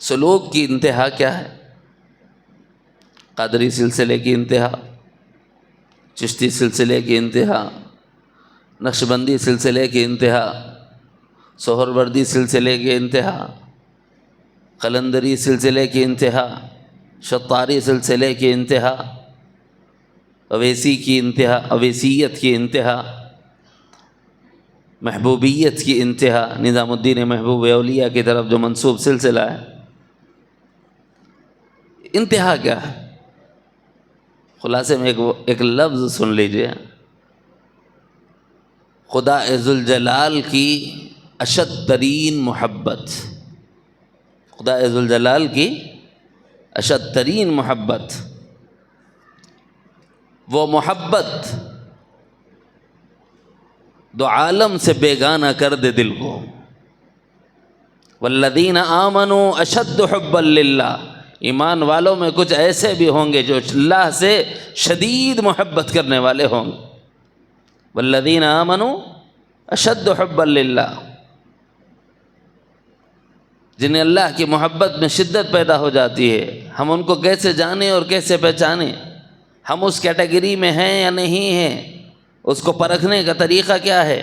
Speaker 1: سلوک کی انتہا کیا ہے؟ قادری سلسلے کی انتہا، چشتی سلسلے کی انتہا، نقشبندی سلسلے کی انتہا، سہروردی سلسلے کی انتہا، قلندری سلسلے کی انتہا، شطاری سلسلے کی انتہا، اویسی کی انتہا، اویسیت کی انتہا، محبوبیت کی انتہا، نظام الدین محبوب اولیاء کی طرف جو منسوب سلسلہ ہے۔ انتہا کیا ہے؟ خلاصے میں ایک لفظ سن لیجئے، خدا ذوالجلال کی اشد ترین محبت، خدا ذوالجلال کی اشد ترین محبت، وہ محبت دو عالم سے بیگانہ کر دے دل کو۔ والذین آمنوا اشد حبا للہ، ایمان والوں میں کچھ ایسے بھی ہوں گے جو اللہ سے شدید محبت کرنے والے ہوں گے۔ والذین آمنوا اشد حبا للہ، جنہیں اللہ کی محبت میں شدت پیدا ہو جاتی ہے۔ ہم ان کو کیسے جانیں اور کیسے پہچانیں؟ ہم اس کیٹیگری میں ہیں یا نہیں ہیں؟ اس کو پرکھنے کا طریقہ کیا ہے؟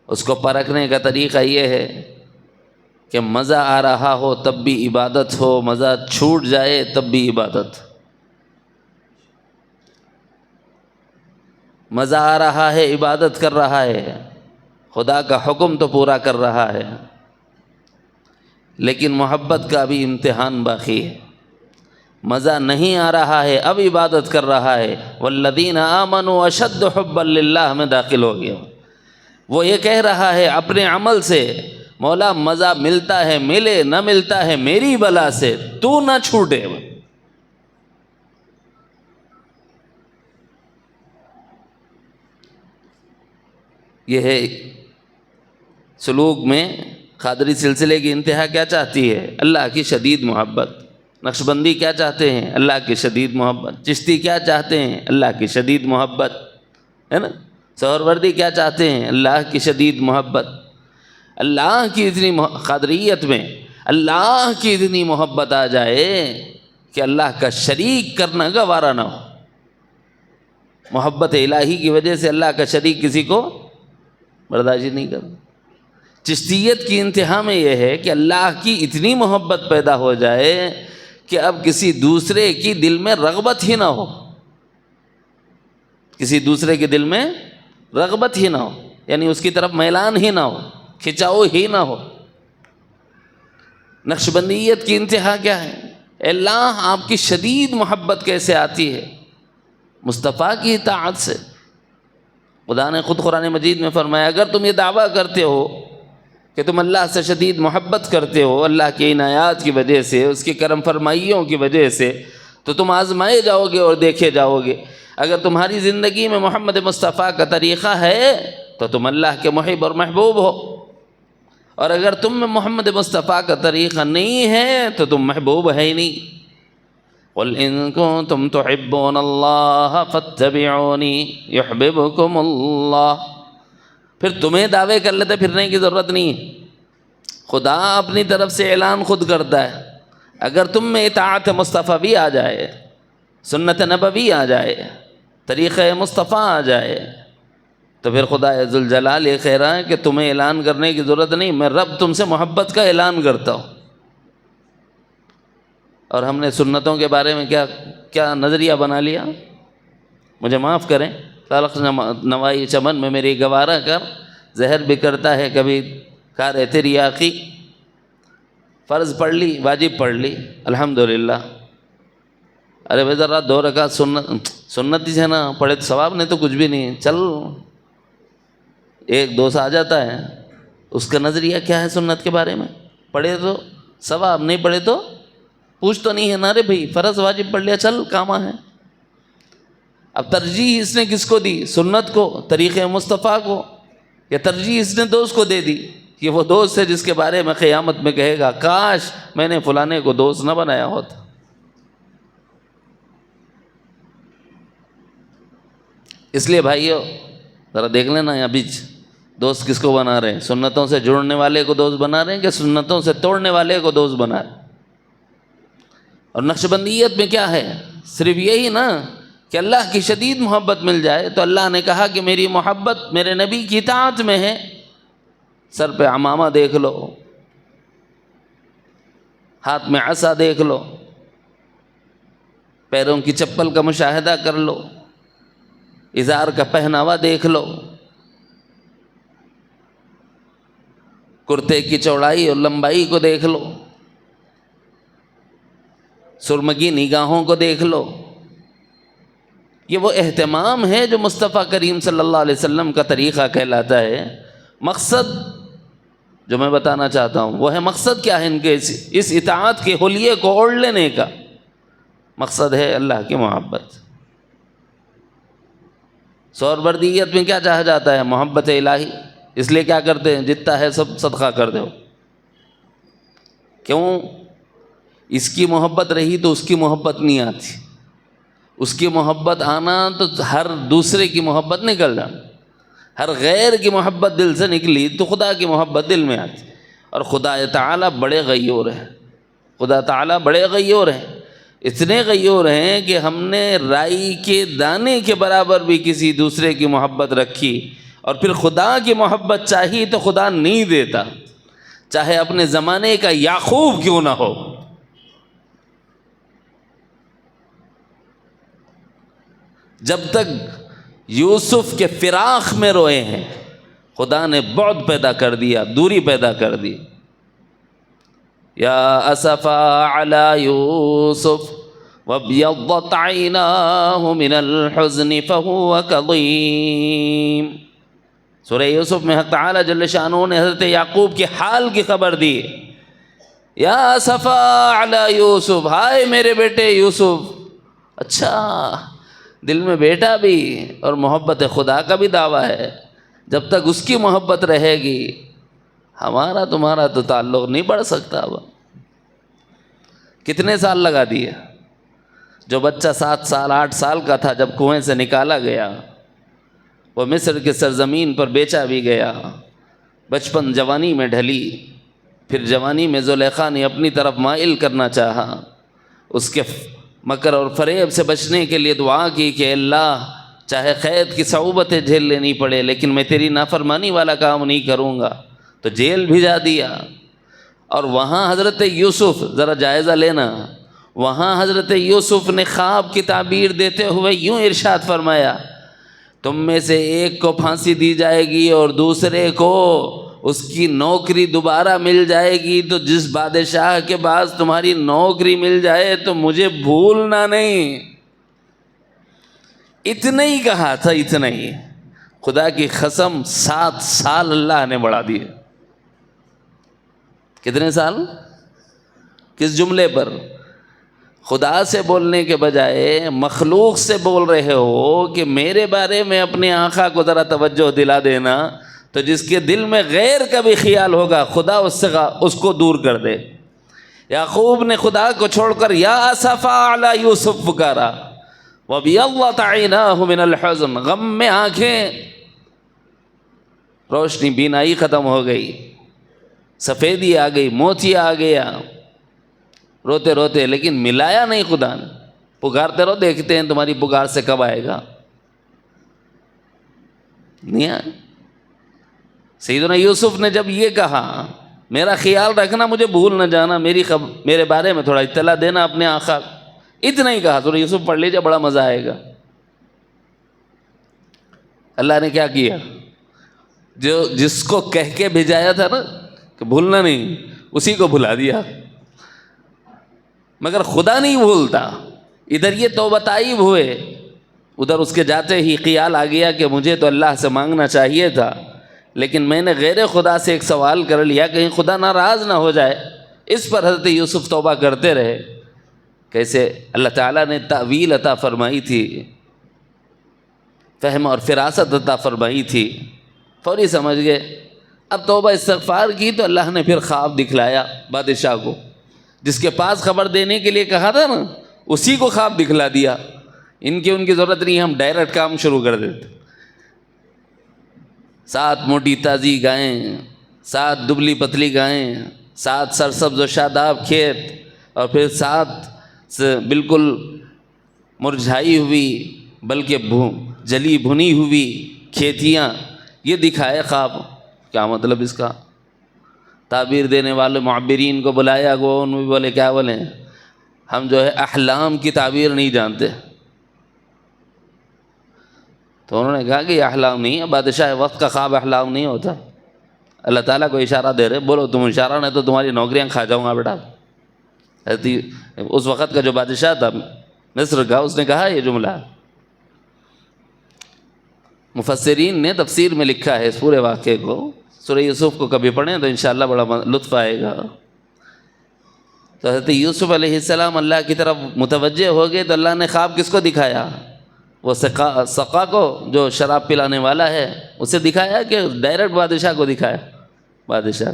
Speaker 1: اس کو پرکھنے کا طریقہ یہ ہے کہ مزہ آ رہا ہو تب بھی عبادت ہو، مزہ چھوٹ جائے تب بھی عبادت۔ مزہ آ رہا ہے عبادت کر رہا ہے، خدا کا حکم تو پورا کر رہا ہے، لیکن محبت کا بھی امتحان باقی ہے۔ مزہ نہیں آ رہا ہے اب عبادت کر رہا ہے، والذین آمنوا اشد حبا للہ میں داخل ہو گیا۔ وہ یہ کہہ رہا ہے اپنے عمل سے، مولا مزہ ملتا ہے ملے، نہ ملتا ہے میری بلا سے، تو نہ چھوٹے۔ یہ ہے سلوک میں قادری سلسلے کی انتہا کیا چاہتی ہے؟ اللہ کی شدید محبت۔ نقشبندی کیا چاہتے ہیں؟ اللہ کی شدید محبت۔ چشتی کیا چاہتے ہیں؟ اللہ کی شدید محبت، ہے نا؟ سہروردی کیا چاہتے ہیں؟ اللہ کی شدید محبت۔ اللہ کی اتنی قادریت میں اللہ کی اتنی محبت آ جائے کہ اللہ کا شریک کرنا گوارا نہ ہو۔ محبت الہی کی وجہ سے اللہ کا شریک کسی کو برداشت نہیں کرتا۔ چشتیت کی انتہا میں یہ ہے کہ اللہ کی اتنی محبت پیدا ہو جائے کہ اب کسی دوسرے کی دل میں رغبت ہی نہ ہو۔ کسی دوسرے کے دل میں رغبت ہی نہ ہو، یعنی اس کی طرف میلان ہی نہ ہو، کھچاؤ ہی نہ ہو۔ نقشبندیت کی انتہا کیا ہے؟ اللہ آپ کی شدید محبت کیسے آتی ہے؟ مصطفیٰ کی اطاعت سے۔ خدا نے خود قرآن مجید میں فرمایا اگر تم یہ دعویٰ کرتے ہو کہ تم اللہ سے شدید محبت کرتے ہو، اللہ کی عنایات کی وجہ سے، اس کی کرم فرمائیوں کی وجہ سے، تو تم آزمائے جاؤ گے اور دیکھے جاؤ گے۔ اگر تمہاری زندگی میں محمد مصطفیٰ کا طریقہ ہے تو تم اللہ کے محب اور محبوب ہو، اور اگر تم میں محمد مصطفیٰ کا طریقہ نہیں ہے تو تم محبوب ہے ہی نہیں۔ قُلْ إِن كُنتُمْ تُحِبُّونَ اللَّهَ فَاتَّبِعُونِي يُحْبِبْكُمُ اللَّهُ۔ پھر تمہیں دعوے کر لیتے پھرنے کی ضرورت نہیں ہے، خدا اپنی طرف سے اعلان خود کرتا ہے۔ اگر تم میں اطاعت مصطفیٰ بھی آ جائے، سنت نبوی آ جائے، طریقہ مصطفیٰ آ جائے، تو پھر خدا ذوالجلال یہ کہہ رہا ہے کہ تمہیں اعلان کرنے کی ضرورت نہیں، میں رب تم سے محبت کا اعلان کرتا ہوں۔ اور ہم نے سنتوں کے بارے میں کیا نظریہ بنا لیا؟ مجھے معاف کریں، تلخ نوائی چمن میں میری گوارہ کر، زہر بھی کرتا ہے کبھی کار تیری آخی۔ فرض پڑھ لی، واجب پڑھ لی، الحمدللہ۔ ارے بھائی ذرا 2 رکعت سنت ہی ہے نا، پڑھے تو ثواب، نہیں تو کچھ بھی نہیں، چل 1-2 سے آ جاتا ہے۔ اس کا نظریہ کیا ہے سنت کے بارے میں؟ پڑھے تو ثواب، نہیں پڑھے تو پوچھ تو نہیں ہے نا، رے بھائی فرض واجب پڑھ لیا، چل کاما ہے۔ اب ترجیح اس نے کس کو دی؟ سنت کو، طریقہ مصطفیٰ کو، یا ترجیح اس نے دوست کو دے دی؟ یہ وہ دوست ہے جس کے بارے میں قیامت میں کہے گا کاش میں نے فلانے کو دوست نہ بنایا ہوتا۔ اس لیے بھائیو ذرا دیکھ لینا یہاں بیچ دوست کس کو بنا رہے ہیں؟ سنتوں سے جڑنے والے کو دوست بنا رہے ہیں کہ سنتوں سے توڑنے والے کو دوست بنا رہے ہیں؟ اور نقشبندیت میں کیا ہے؟ صرف یہی نا کہ اللہ کی شدید محبت مل جائے، تو اللہ نے کہا کہ میری محبت میرے نبی کی اطاعت میں ہے۔ سر پہ عمامہ دیکھ لو، ہاتھ میں عصا دیکھ لو، پیروں کی چپل کا مشاہدہ کر لو، ازار کا پہناوا دیکھ لو، کرتے کی چوڑائی اور لمبائی کو دیکھ لو، سرمگی نگاہوں کو دیکھ لو۔ یہ وہ اہتمام ہے جو مصطفیٰ کریم صلی اللہ علیہ وسلم کا طریقہ کہلاتا ہے۔ مقصد جو میں بتانا چاہتا ہوں وہ ہے، مقصد کیا ہے ان کے اس اطاعت کے حلیے کو اوڑھ لینے کا؟ مقصد ہے اللہ کی محبت۔ سہروردیت میں کیا چاہا جاتا ہے؟ محبت الہی۔ اس لیے کیا کرتے ہیں؟ جتنا ہے سب صدقہ کر دو۔ کیوں؟ اس کی محبت رہی تو اس کی محبت نہیں آتی، اس کی محبت آنا تو ہر دوسرے کی محبت نکل جانا، ہر غیر کی محبت دل سے نکلی تو خدا کی محبت دل میں آتی۔ اور خدا تعالیٰ بڑے غیور ہیں، خدا تعالیٰ بڑے غیور ہیں، اتنے غیور ہیں کہ ہم نے رائی کے دانے کے برابر بھی کسی دوسرے کی محبت رکھی، اور پھر خدا کی محبت چاہی تو خدا نہیں دیتا، چاہے اپنے زمانے کا یعقوب کیوں نہ ہو۔ جب تک یوسف کے فراق میں روئے ہیں خدا نے بعد پیدا کر دیا، دوری پیدا کر دی۔ یا اسفا علی یوسف وابیضت عیناہ من الحزن فہو کظیم۔ سورہ یوسف میں حق تعالی جل شانہ نے حضرت یعقوب کے حال کی خبر دی۔ یا اسفا علی یوسف، ہائے میرے بیٹے یوسف۔ اچھا، دل میں بیٹا بھی اور محبت خدا کا بھی دعویٰ ہے۔ جب تک اس کی محبت رہے گی ہمارا تمہارا تو تعلق نہیں بڑھ سکتا۔ اب کتنے سال لگا دیے؟ جو بچہ 7 سال 8 سال کا تھا جب کنویں سے نکالا گیا، وہ مصر کے سرزمین پر بیچا بھی گیا، بچپن جوانی میں ڈھلی، پھر جوانی میں زلیخا نے اپنی طرف مائل کرنا چاہا، اس کے مکر اور فریب سے بچنے کے لیے دعا کی کہ اللہ چاہے قید کی صعوبتیں جھیل لینی پڑے لیکن میں تیری نافرمانی والا کام نہیں کروں گا، تو جیل بھیجا دیا۔ اور وہاں حضرت یوسف، ذرا جائزہ لینا، وہاں حضرت یوسف نے خواب کی تعبیر دیتے ہوئے یوں ارشاد فرمایا، تم میں سے ایک کو پھانسی دی جائے گی اور دوسرے کو اس کی نوکری دوبارہ مل جائے گی، تو جس بادشاہ کے پاس تمہاری نوکری مل جائے تو مجھے بھولنا نہیں۔ اتنا ہی کہا تھا، اتنا ہی۔ خدا کی قسم 7 سال اللہ نے بڑھا دیے۔ کتنے سال؟ کس جملے پر؟ خدا سے بولنے کے بجائے مخلوق سے بول رہے ہو کہ میرے بارے میں اپنے آقا کو ذرا توجہ دلا دینا، تو جس کے دل میں غیر کا بھی خیال ہوگا خدا اس کو دور کر دے۔ یعقوب نے خدا کو چھوڑ کر یا اسفا علی یوسف پکارا وابیضت عیناہ من الحزن، غم میں آنکھیں، روشنی، بینائی ختم ہو گئی، سفیدی آ گئی، موتیا آ گیا، روتے روتے، لیکن ملایا نہیں خدا نے۔ پکارتے رہو، دیکھتے ہیں تمہاری پکار سے کب آئے گا۔ نہیں آئے۔ سیدنا یوسف نے جب یہ کہا میرا خیال رکھنا، مجھے بھول نہ جانا، میرے بارے میں تھوڑا اطلاع دینا اپنے آقا، اتنا ہی کہا۔ سورہ یوسف پڑھ لیجیے، بڑا مزہ آئے گا۔ اللہ نے کیا کیا؟ جس کو کہہ کے بھیجایا تھا نا کہ بھولنا نہیں، اسی کو بھلا دیا۔ مگر خدا نہیں بھولتا۔ ادھر یہ توبہ طائب ہوئے، ادھر اس کے جاتے ہی خیال آ گیا کہ مجھے تو اللہ سے مانگنا چاہیے تھا، لیکن میں نے غیر خدا سے ایک سوال کر لیا، کہیں خدا ناراض نہ ہو جائے۔ اس پر حضرت یوسف توبہ کرتے رہے۔ کیسے اللہ تعالیٰ نے تعویل عطا فرمائی تھی، فہم اور فراست عطا فرمائی تھی، فوری سمجھ گئے۔ اب توبہ استغفار کی تو اللہ نے پھر خواب دکھلایا بادشاہ کو، جس کے پاس خبر دینے کے لیے کہا تھا نا، اسی کو خواب دکھلا دیا۔ ان کی ضرورت نہیں، ہم ڈائریکٹ کام شروع کر دیتے۔ 7 موٹی تازی گائیں، 7 دبلی پتلی گائیں، 7 سرسبز و شاداب کھیت، اور پھر 7 بالکل مرجھائی ہوئی بلکہ جلی بھنی ہوئی کھیتیاں، یہ دکھائے خواب۔ کیا مطلب اس کا؟ تعبیر دینے والے معبرین کو بلایا، وہ ان بھی بولے، کیا بولیں، ہم جو ہے احلام کی تعبیر نہیں جانتے۔ تو انہوں نے کہا کہ یہ احلام نہیں ہے، بادشاہ وقت کا خواب احلام نہیں ہوتا۔ اللہ تعالیٰ کو اشارہ دے رہے، بولو تم اشارہ، نہیں تو تمہاری نوکریاں کھا جاؤں گا بیٹا۔ اس وقت کا جو بادشاہ تھا مصر کا، اس نے کہا یہ جملہ۔ مفسرین نے تفسیر میں لکھا ہے اس پورے واقعے کو، سورہ یوسف کو کبھی پڑھیں تو انشاءاللہ بڑا لطف آئے گا۔ تو حضرت یوسف علیہ السلام اللہ کی طرف متوجہ ہو گئے، تو اللہ نے خواب کس کو دکھایا؟ وہ سقا کو، جو شراب پلانے والا ہے، اسے دکھایا کہ ڈائریکٹ بادشاہ کو دکھایا؟ بادشاہ۔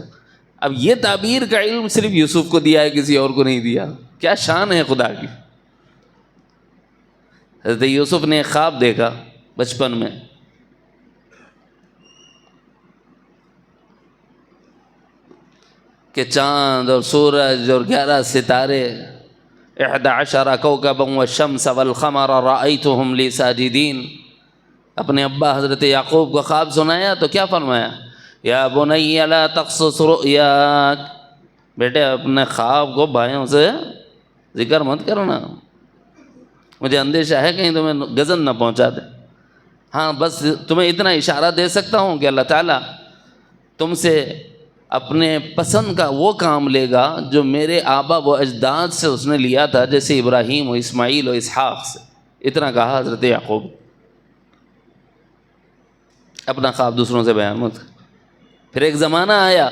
Speaker 1: اب یہ تعبیر کا علم صرف یوسف کو دیا ہے، کسی اور کو نہیں دیا۔ کیا شان ہے خدا کی۔ حضرت یوسف نے ایک خواب دیکھا بچپن میں، کہ چاند اور سورج اور 11 ستارے، 11 کوكبا والشمس والقمر رأيتهم لي ساجدين، اپنے ابا حضرت یعقوب کو خواب سنایا تو کیا فرمایا؟ یا بنی لا تقصص رؤیاک، بیٹے اپنے خواب کو بھائیوں سے ذکر مت کرنا، مجھے اندیشہ ہے کہیں تمہیں غضب نہ پہنچا دے۔ ہاں بس تمہیں اتنا اشارہ دے سکتا ہوں کہ اللہ تعالیٰ تم سے اپنے پسند کا وہ کام لے گا جو میرے آبا و اجداد سے اس نے لیا تھا، جیسے ابراہیم و اسماعیل و اسحاق سے۔ اتنا کہا حضرت یعقوب۔ اپنا خواب دوسروں سے بیان مت۔ پھر ایک زمانہ آیا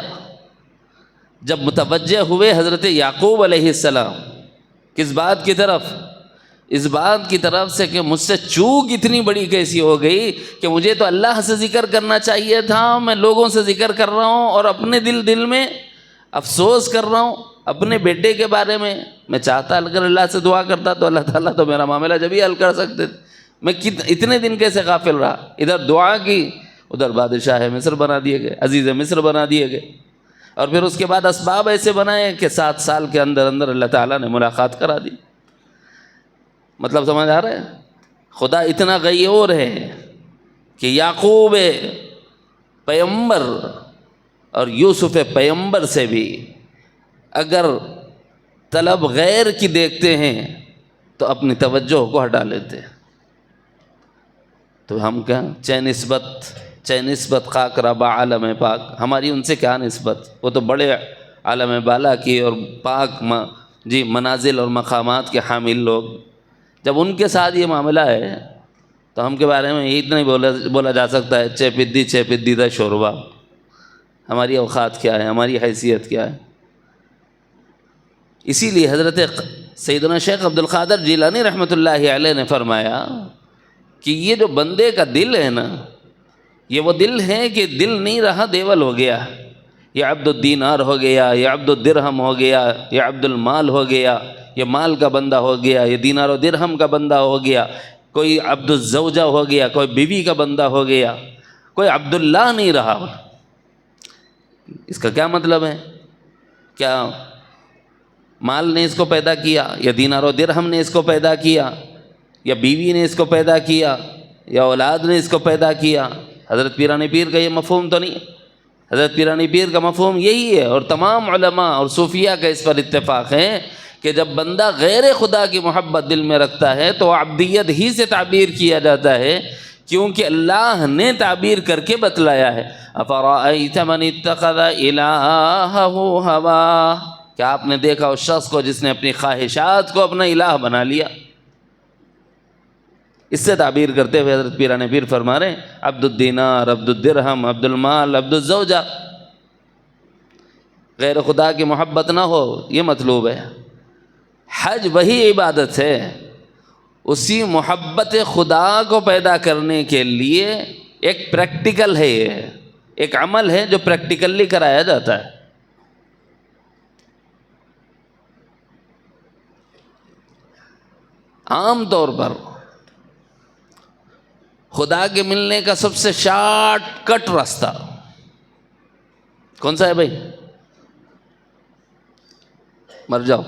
Speaker 1: جب متوجہ ہوئے حضرت یعقوب علیہ السلام کس بات کی طرف؟ اس بات کی طرف سے کہ مجھ سے چوک اتنی بڑی کیسی ہو گئی کہ مجھے تو اللہ سے ذکر کرنا چاہیے تھا، میں لوگوں سے ذکر کر رہا ہوں، اور اپنے دل میں افسوس کر رہا ہوں اپنے بیٹے کے بارے میں۔ میں چاہتا اگر اللہ سے دعا کرتا تو اللہ تعالیٰ تو میرا معاملہ جب ہی حل کر سکتے تھے۔ میں اتنے دن کیسے غافل رہا؟ ادھر دعا کی، ادھر بادشاہ مصر بنا دیے گئے، عزیز مصر بنا دیے گئے، اور پھر اس کے بعد اسباب ایسے بنائے کہ 7 سال کے اندر اللہ تعالیٰ نے ملاقات کرا دی۔ مطلب سمجھ آ رہا ہے؟ خدا اتنا غیور ہے کہ یعقوب پیغمبر اور یوسف پیغمبر سے بھی اگر طلب غیر کی دیکھتے ہیں تو اپنی توجہ کو ہٹا لیتے ہیں۔ تو ہم کیا چہ نسبت خاک ربا عالم پاک، ہماری ان سے کیا نسبت؟ وہ تو بڑے عالم بالا کی اور پاک منازل اور مقامات کے حامل لوگ. جب ان کے ساتھ یہ معاملہ ہے تو ہم کے بارے میں یہ اتنا ہی بولا جا سکتا ہے چہ پدی دا شوربا. ہماری اوقات کیا ہے، ہماری حیثیت کیا ہے؟ اسی لیے حضرت سیدنا شیخ عبد القادر جیلانی رحمۃ اللہ علیہ نے فرمایا کہ یہ جو بندے کا دل ہے نا، یہ وہ دل ہے کہ دل نہیں رہا، دیول ہو گیا. یہ عبد الدینار ہو گیا، یہ عبد الدرہم ہو گیا، یہ عبد المال ہو گیا، یہ مال کا بندہ ہو گیا، یہ دینار و درہم کا بندہ ہو گیا، کوئی عبد الزوجہ ہو گیا، کوئی بیوی کا بندہ ہو گیا، کوئی عبد اللہ نہیں رہا. اس کا کیا مطلب ہے؟ کیا مال نے اس کو پیدا کیا، یا دینار و درہم نے اس کو پیدا کیا، یا بیوی نے اس کو پیدا کیا، یا اولاد نے اس کو پیدا کیا؟ حضرت پیرانی پیر کا یہ مفہوم تو نہیں. حضرت پیرانی پیر کا مفہوم یہی ہے، اور تمام علماء اور صوفیاء کا اس پر اتفاق ہے کہ جب بندہ غیر خدا کی محبت دل میں رکھتا ہے تو عبدیت ہی سے تعبیر کیا جاتا ہے، کیونکہ اللہ نے تعبیر کر کے بتلایا ہے. افرأیت من اتخذ الہہ ہوا، کیا آپ نے دیکھا اس شخص کو جس نے اپنی خواہشات کو اپنا الہ بنا لیا؟ اس سے تعبیر کرتے ہوئے حضرت پیران پیر فرما رہے ہیں عبد الدینار، عبد الدرہم، عبد المال، عبد الزوجہ. غیر خدا کی محبت نہ ہو، یہ مطلوب ہے. حج وہی عبادت ہے، اسی محبت خدا کو پیدا کرنے کے لیے ایک پریکٹیکل ہے، یہ ایک عمل ہے جو پریکٹیکلی کرایا جاتا ہے. عام طور پر خدا کے ملنے کا سب سے شارٹ کٹ راستہ کون سا ہے بھائی؟ مر جاؤ.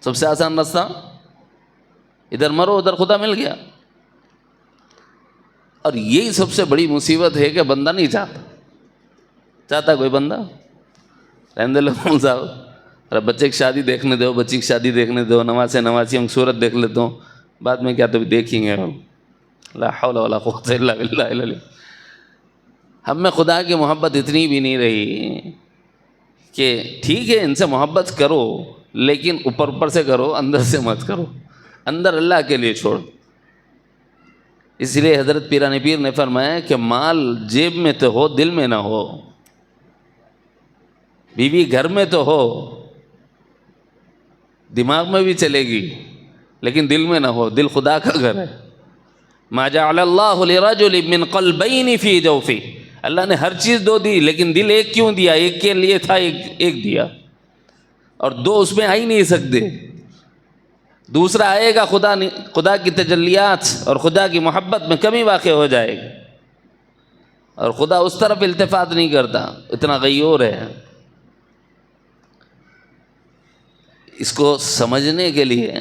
Speaker 1: سب سے آسان راستہ، ادھر مرو ادھر خدا مل گیا. اور یہی سب سے بڑی مصیبت ہے کہ بندہ نہیں چاہتا کوئی بندہ. رہنے لو صاحب، ارے بچے کی شادی دیکھنے دو، بچی کی شادی دیکھنے دو، نواسی ہم صورت دیکھ لیتا ہوں، بعد میں کیا تو دیکھیں گے. لا حول ولا قوت الا باللہ العلی. ہم میں خدا کی محبت اتنی بھی نہیں رہی کہ ٹھیک ہے ان سے محبت کرو لیکن اوپر سے کرو، اندر سے مت کرو، اندر اللہ کے لیے چھوڑ. اس لیے حضرت پیرانی پیر نے فرمایا کہ مال جیب میں تو ہو، دل میں نہ ہو. بیوی گھر میں تو ہو، دماغ میں بھی چلے گی لیکن دل میں نہ ہو. دل خدا کا گھر ہے. ما جعل اللہ لرجل من قلبین فی جوفہ، اللہ نے ہر چیز دو دی لیکن دل ایک کیوں دیا؟ ایک کے لیے تھا، ایک دیا، اور دو اس میں آ ہی نہیں سکتے. دوسرا آئے گا خدا کی تجلیات اور خدا کی محبت میں کمی واقع ہو جائے گی، اور خدا اس طرف التفات نہیں کرتا، اتنا غیور ہے. اس کو سمجھنے کے لیے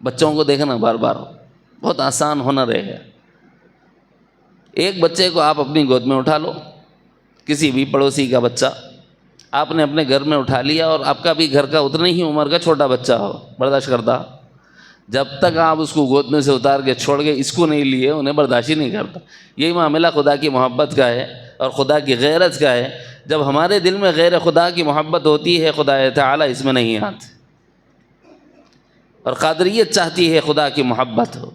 Speaker 1: بچوں کو دیکھنا بار بار بہت آسان ہنر ہے. ایک بچے کو آپ اپنی گود میں اٹھا لو، کسی بھی پڑوسی کا بچہ آپ نے اپنے گھر میں اٹھا لیا، اور آپ کا بھی گھر کا اتنی ہی عمر کا چھوٹا بچہ ہو، برداشت کرتا؟ جب تک آپ اس کو گود میں سے اتار کے چھوڑ کے اس کو نہیں لیے انہیں برداشت ہی نہیں کرتا. یہی معاملہ خدا کی محبت کا ہے اور خدا کی غیرت کا ہے. جب ہمارے دل میں غیر خدا کی محبت ہوتی ہے، خدا تعالی اس میں نہیں آتے. اور قادریت چاہتی ہے خدا کی محبت ہو،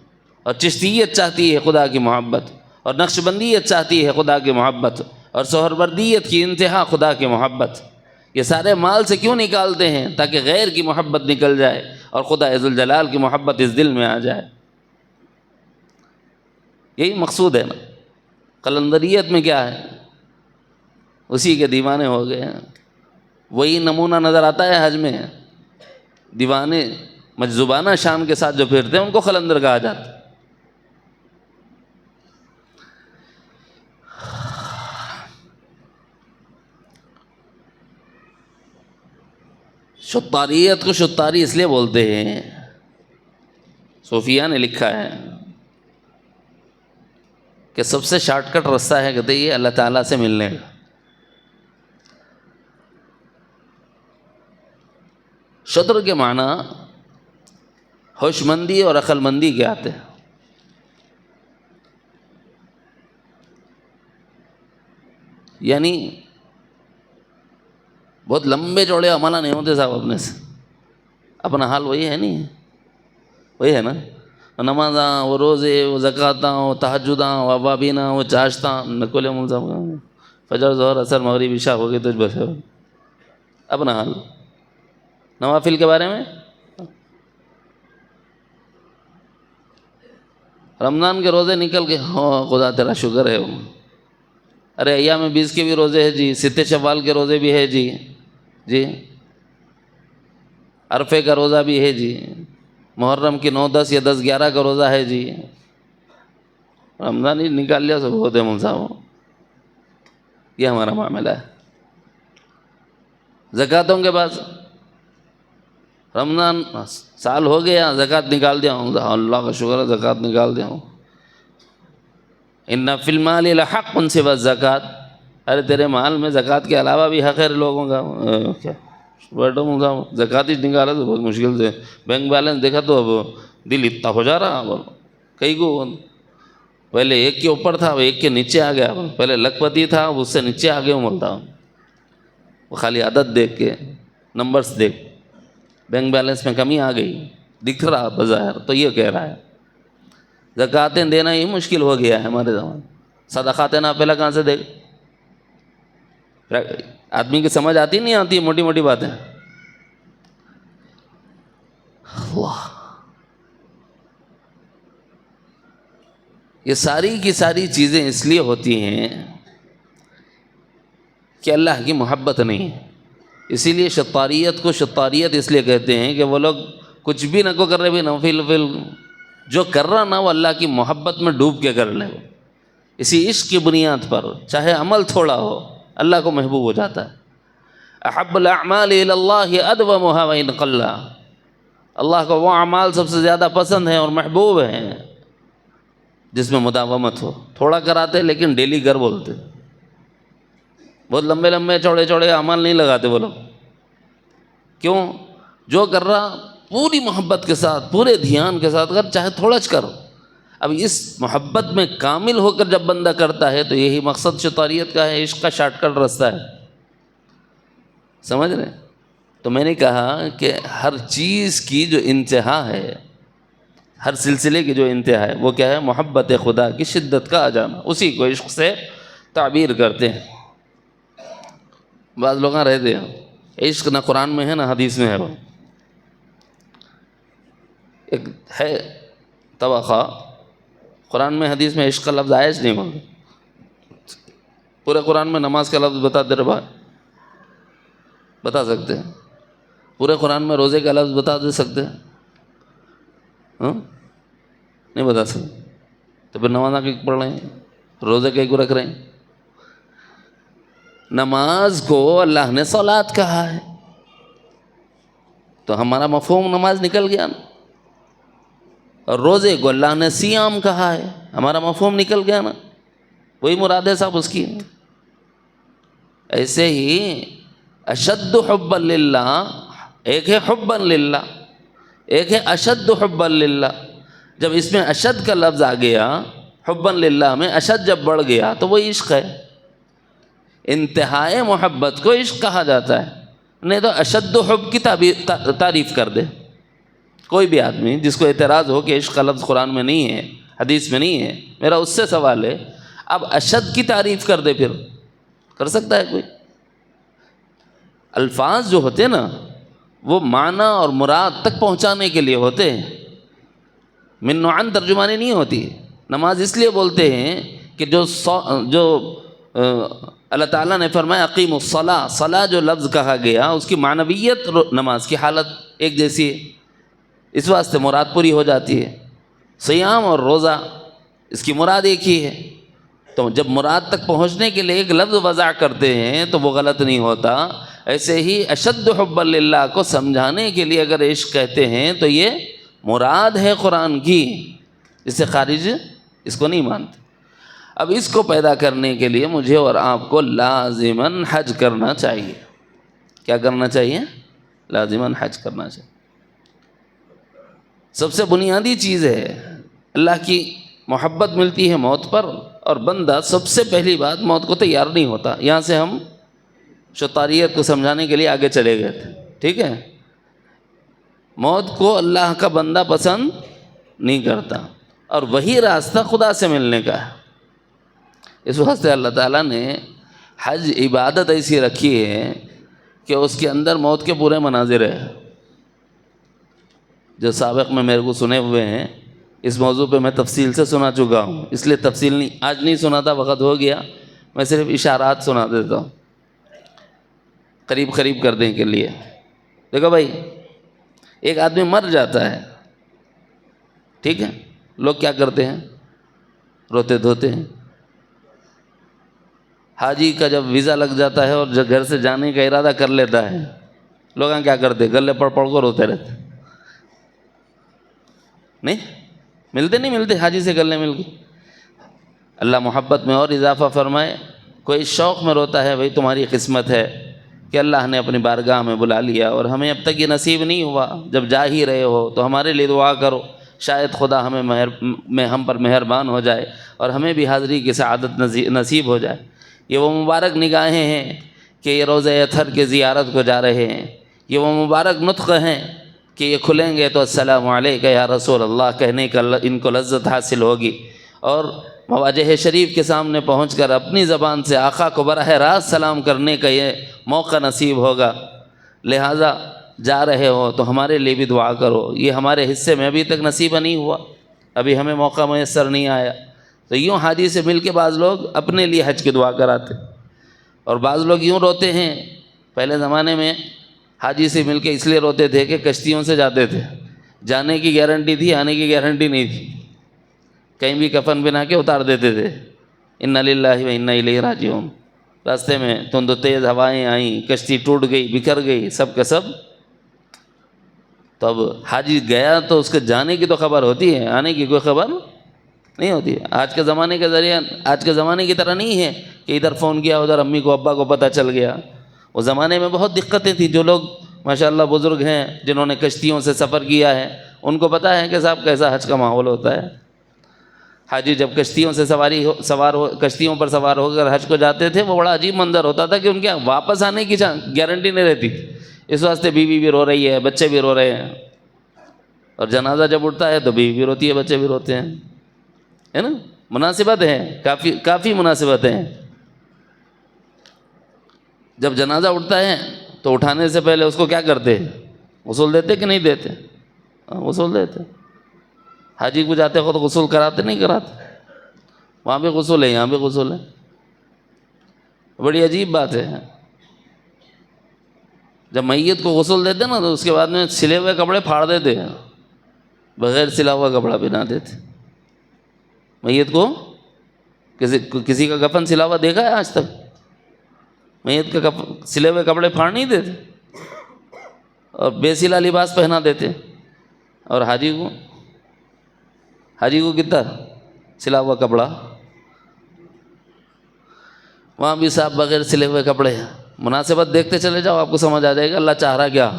Speaker 1: اور چشتیت چاہتی ہے خدا کی محبت، اور نقشبندیت چاہتی ہے خدا کی محبت، اور سہروردیت کی انتہا خدا کی محبت. یہ سارے مال سے کیوں نکالتے ہیں؟ تاکہ غیر کی محبت نکل جائے اور خدا ذوالجلال کی محبت اس دل میں آ جائے. یہی مقصود ہے نا. قلندریت میں کیا ہے؟ اسی کے دیوانے ہو گئے ہیں. وہی نمونہ نظر آتا ہے حج میں، دیوانے مجذوبانہ شان کے ساتھ جو پھرتے ہیں ان کو قلندر کہا جاتا ہے. شطاریت کو شطاری اس لیے بولتے ہیں، صوفیہ نے لکھا ہے کہ سب سے شارٹ کٹ راستہ ہے کہتے یہ اللہ تعالیٰ سے ملنے کا. شطر کے معنی ہوش مندی اور عقل مندی کے آتے ہیں. یعنی بہت لمبے چوڑے عملہ نہیں ہوتے صاحب اپنے سے. اپنا حال وہی ہے نہیں, وہی ہے نا, نمازاں, وہ روزے, وہ زکاتاں, وہ تہجداں, وہ اوابیناں, وہ چاشتاں, نکول ملزم, فجر ظہر اثر مغرب عشاء ہو گئی تجھ بس. اپنا حال نوافل کے بارے میں, رمضان کے روزے نکل کے, ہاں خدا تیرا شکر ہے. ارے ایام 20 کے بھی روزے ہیں جی, ست شوال کے روزے بھی ہے جی, جی عرفے کا روزہ بھی ہے جی, محرم کی 9, 10 یا 10, 11 کا روزہ ہے جی. رمضان ہی نکال لیا سب ہوتے مول صاحب. یہ ہمارا معاملہ ہے. زکاتوں کے بعد رمضان سال ہو گیا, زکات نکال دیا ہوں, اللہ کا شکر ہے زکات نکال دیا ہوں. ان فی المال لحق سوی الزکات, ارے تیرے مال میں زکات کے علاوہ بھی حق ہے لوگوں کا. کیا بیٹھو مزا, زکات ہی نکالا تو بہت مشکل سے, بینک بیلنس دیکھا تو اب دل اتنا ہو جا رہا. کئی کو پہلے 1 کے اوپر تھا, 1 کے نیچے آ گیا. پہلے لکھپتی تھا, اس سے نیچے آ گیا بولتا ہوں. وہ خالی عدد دیکھ کے, نمبرز دیکھ, بینک بیلنس میں کمی آ گئی دکھ رہا بظاہر, تو یہ کہہ رہا ہے زکاتیں دینا ہی مشکل ہو گیا ہے ہمارے زمانے. صدقات نافلہ کہاں سے دے؟ آدمی کی سمجھ آتی نہیں آتی موٹی موٹی باتیں. اللہ, یہ ساری کی ساری چیزیں اس لیے ہوتی ہیں کہ اللہ کی محبت نہیں ہے. اسی لیے شطاریت کو شطاریت اس لیے کہتے ہیں کہ وہ لوگ کچھ بھی نہ کو کر رہے بھی, نفل جو کر رہا نا وہ اللہ کی محبت میں ڈوب کے کر لے. اسی عشق کی بنیاد پر چاہے عمل تھوڑا ہو اللہ کو محبوب ہو جاتا ہے. احب الاعمال الی اللہ ادومها وان قل, اللہ کو وہ اعمال سب سے زیادہ پسند ہیں اور محبوب ہیں جس میں مداومت ہو. تھوڑا کراتے لیکن ڈیلی کر بولتے. بہت لمبے لمبے چوڑے چوڑے اعمال نہیں لگاتے وہ لوگ. کیوں؟ جو کر رہا پوری محبت کے ساتھ, پورے دھیان کے ساتھ کر, چاہے تھوڑا کرو. اب اس محبت میں کامل ہو کر جب بندہ کرتا ہے تو یہی مقصد شطاریت کا ہے, عشق کا شارٹ کٹ رستہ ہے. سمجھ رہے؟ تو میں نے کہا کہ ہر چیز کی جو انتہا ہے, ہر سلسلے کی جو انتہا ہے وہ کیا ہے؟ محبت خدا کی شدت کا آ جانا. اسی کو عشق سے تعبیر کرتے ہیں. بعض لوگ رہتے ہیں عشق نہ قرآن میں ہے نہ حدیث میں ہے. وہ ایک ہے توقع, قرآن میں حدیث میں عشق کا لفظ آیا نہیں بولتے. پورے قرآن میں نماز کا لفظ بتا دے رہے بھائی, بتا سکتے ہیں. پورے قرآن میں روزے کا لفظ بتا دے سکتے ہیں؟ ہاں نہیں بتا سکتے. تو پھر نماز کی پڑھ رہے ہیں, روزے کئی کو رکھ رہے ہیں. نماز کو اللہ نے صلاۃ کہا ہے تو ہمارا مفہوم نماز نکل گیا نا. اور روزے کو اللہ نے سیام کہا ہے, ہمارا مفہوم نکل گیا نا. وہی مراد ہے صاحب اس کی. ایسے ہی اشد حبا للہ, ایک ہے حبا للہ, ایک ہے اشد حبا للہ. جب اس میں اشد کا لفظ آ گیا, حبا للہ میں اشد جب بڑھ گیا تو وہ عشق ہے. انتہائے محبت کو عشق کہا جاتا ہے. نہیں تو اشد حب کی تعریف کر دے کوئی بھی آدمی جس کو اعتراض ہو کہ عشق کا لفظ قرآن میں نہیں ہے, حدیث میں نہیں ہے, میرا اس سے سوال ہے. اب اشد کی تعریف کر دے, پھر کر سکتا ہے کوئی؟ الفاظ جو ہوتے ہیں نا وہ معنی اور مراد تک پہنچانے کے لیے ہوتے ہیں, من عن ترجمانی نہیں ہوتی. نماز اس لیے بولتے ہیں کہ جو اللہ تعالیٰ نے فرمایا اقیم الصلاۃ, صلاح جو لفظ کہا گیا اس کی معنویت نماز کی حالت ایک جیسی ہے, اس واسطے مراد پوری ہو جاتی ہے. صیام اور روزہ اس کی مراد ایک ہی ہے. تو جب مراد تک پہنچنے کے لیے ایک لفظ وضع کرتے ہیں تو وہ غلط نہیں ہوتا. ایسے ہی اشد حبا للہ کو سمجھانے کے لیے اگر عشق کہتے ہیں تو یہ مراد ہے قرآن کی, اس سے خارج اس کو نہیں مانتے. اب اس کو پیدا کرنے کے لیے مجھے اور آپ کو لازماً حج کرنا چاہیے. کیا کرنا چاہیے؟ لازماً حج کرنا چاہیے. سب سے بنیادی چیز ہے, اللہ کی محبت ملتی ہے موت پر اور بندہ سب سے پہلی بات موت کو تیار نہیں ہوتا. یہاں سے ہم شطاریت کو سمجھانے کے لیے آگے چلے گئے تھے. ٹھیک ہے, موت کو اللہ کا بندہ پسند نہیں کرتا, اور وہی راستہ خدا سے ملنے کا ہے. اس واسطے اللہ تعالیٰ نے حج عبادت ایسی رکھی ہے کہ اس کے اندر موت کے پورے مناظر ہیں جو سابق میں میرے کو سنے ہوئے ہیں. اس موضوع پہ میں تفصیل سے سنا چکا ہوں, اس لیے تفصیل نہیں آج نہیں سناتا, وقت ہو گیا. میں صرف اشارات سنا دیتا ہوں قریب قریب کرنے کے لیے. دیکھو بھائی, ایک آدمی مر جاتا ہے, ٹھیک ہے, لوگ کیا کرتے ہیں, روتے دھوتے ہیں. حاجی کا جب ویزا لگ جاتا ہے اور جب گھر سے جانے کا ارادہ کر لیتا ہے, لوگ کیا کرتے ہیں, گلے پڑ پڑ کو روتے رہتے. نہیں ملتے حاجی سے گلے مل کے. اللہ محبت میں اور اضافہ فرمائے. کوئی شوق میں روتا ہے, بھائی تمہاری قسمت ہے کہ اللہ نے اپنی بارگاہ میں بلا لیا اور ہمیں اب تک یہ نصیب نہیں ہوا. جب جا ہی رہے ہو تو ہمارے لیے دعا کرو, شاید خدا ہم پر مہربان ہو جائے اور ہمیں بھی حاضری کی سعادت نصیب ہو جائے. یہ وہ مبارک نگاہیں ہیں کہ یہ روضہ اطہر کے زیارت کو جا رہے ہیں. یہ وہ مبارک نطق ہیں کہ یہ کھلیں گے تو السلام علیکہ یا رسول اللہ کہنے کا ان کو لذت حاصل ہوگی, اور مواجہ شریف کے سامنے پہنچ کر اپنی زبان سے آقا کو براہ راست سلام کرنے کا یہ موقع نصیب ہوگا. لہٰذا جا رہے ہو تو ہمارے لیے بھی دعا کرو. یہ ہمارے حصے میں ابھی تک نصیب نہیں ہوا, ابھی ہمیں موقع میسر نہیں آیا. تو یوں حاجی سے مل کے بعض لوگ اپنے لیے حج کی دعا کراتے, اور بعض لوگ یوں روتے ہیں. پہلے زمانے میں حاجی سے مل کے اس لیے روتے تھے کہ کشتیوں سے جاتے تھے, جانے کی گارنٹی تھی, آنے کی گارنٹی نہیں تھی. کہیں بھی کفن بنا کے اتار دیتے تھے, انا للہ و انا الیہ راجعون. راستے میں تند و تیز ہوائیں آئیں, کشتی ٹوٹ گئی, بکھر گئی, سب کا سب. تو اب حاجی گیا تو اس کے جانے کی تو خبر ہوتی ہے, آنے کی کوئی خبر نہیں ہوتی. آج کے زمانے کے ذریعہ آج کے زمانے کی طرح نہیں ہے کہ ادھر فون کیا ادھر امی کو ابا کو پتہ چل گیا. وہ زمانے میں بہت دقتیں تھیں. جو لوگ ماشاءاللہ بزرگ ہیں جنہوں نے کشتیوں سے سفر کیا ہے, ان کو پتہ ہے کہ صاحب کیسا حج کا ماحول ہوتا ہے. حاجی جب کشتیوں سے کشتیوں پر سوار ہو کر حج کو جاتے تھے, وہ بڑا عجیب منظر ہوتا تھا کہ ان کے واپس آنے کی گارنٹی نہیں رہتی. اس واسطے بیوی بھی رو رہی ہے, بچے بھی رو رہے ہیں, اور جنازہ جب اٹھتا ہے تو بیوی بھی روتی ہے, بچے بھی روتے ہیں, ہے نا. مناسبت ہے, کافی مناسبت ہیں. جب جنازہ اٹھتا ہے تو اٹھانے سے پہلے اس کو کیا کرتے ہیں, غسل دیتے کہ نہیں دیتے؟ غسل دیتے. حاجی کو جاتے ہو تو غسل کراتے نہیں کراتے؟ وہاں بھی غسل ہے, یہاں بھی غسل ہے. بڑی عجیب بات ہے. جب میت کو غسل دیتے نا تو اس کے بعد میں سلے ہوئے کپڑے پھاڑ دیتے ہیں, بغیر سلا ہوا کپڑا پہنا دیتے. میت کو کسی کا کفن سلا ہوا دیکھا ہے آج تک؟ میت کا سلے ہوئے کپڑے پھاڑ نہیں دیتے اور بے سلا لباس پہنا دیتے. اور حاجی کو کتنا سلا ہوا کپڑا, وہاں بھی صاحب بغیر سلے ہوئے کپڑے ہیں. مناسبت دیکھتے چلے جاؤ, آپ کو سمجھ آ جائے گا اللہ چاہ رہا کیا.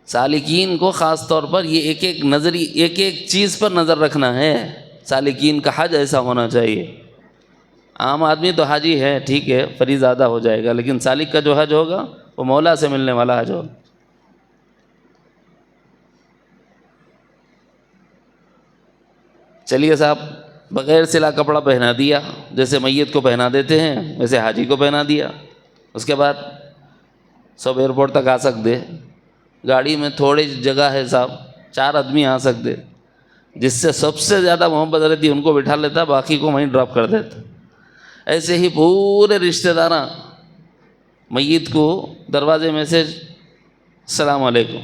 Speaker 1: سالکین کو خاص طور پر یہ ایک ایک چیز پر نظر رکھنا ہے. سالکین کا حج ایسا ہونا چاہیے. عام آدمی تو حاجی ہے, ٹھیک ہے, فریض ادا ہو جائے گا, لیکن سالک کا جو حج ہوگا وہ مولا سے ملنے والا حج ہوگا. چلیے صاحب, بغیر سلا کپڑا پہنا دیا, جیسے میت کو پہنا دیتے ہیں ویسے حاجی کو پہنا دیا. اس کے بعد سب ایئرپورٹ تک آ سکتے, گاڑی میں تھوڑی جگہ ہے صاحب, 4 آدمی آ سکتے. جس سے سب سے زیادہ محبت رہتی ان کو بٹھا لیتا, باقی کو وہیں ڈراپ کر دیتا. ایسے ہی پورے رشتہ داراں میت کو دروازے میں سے السلام علیکم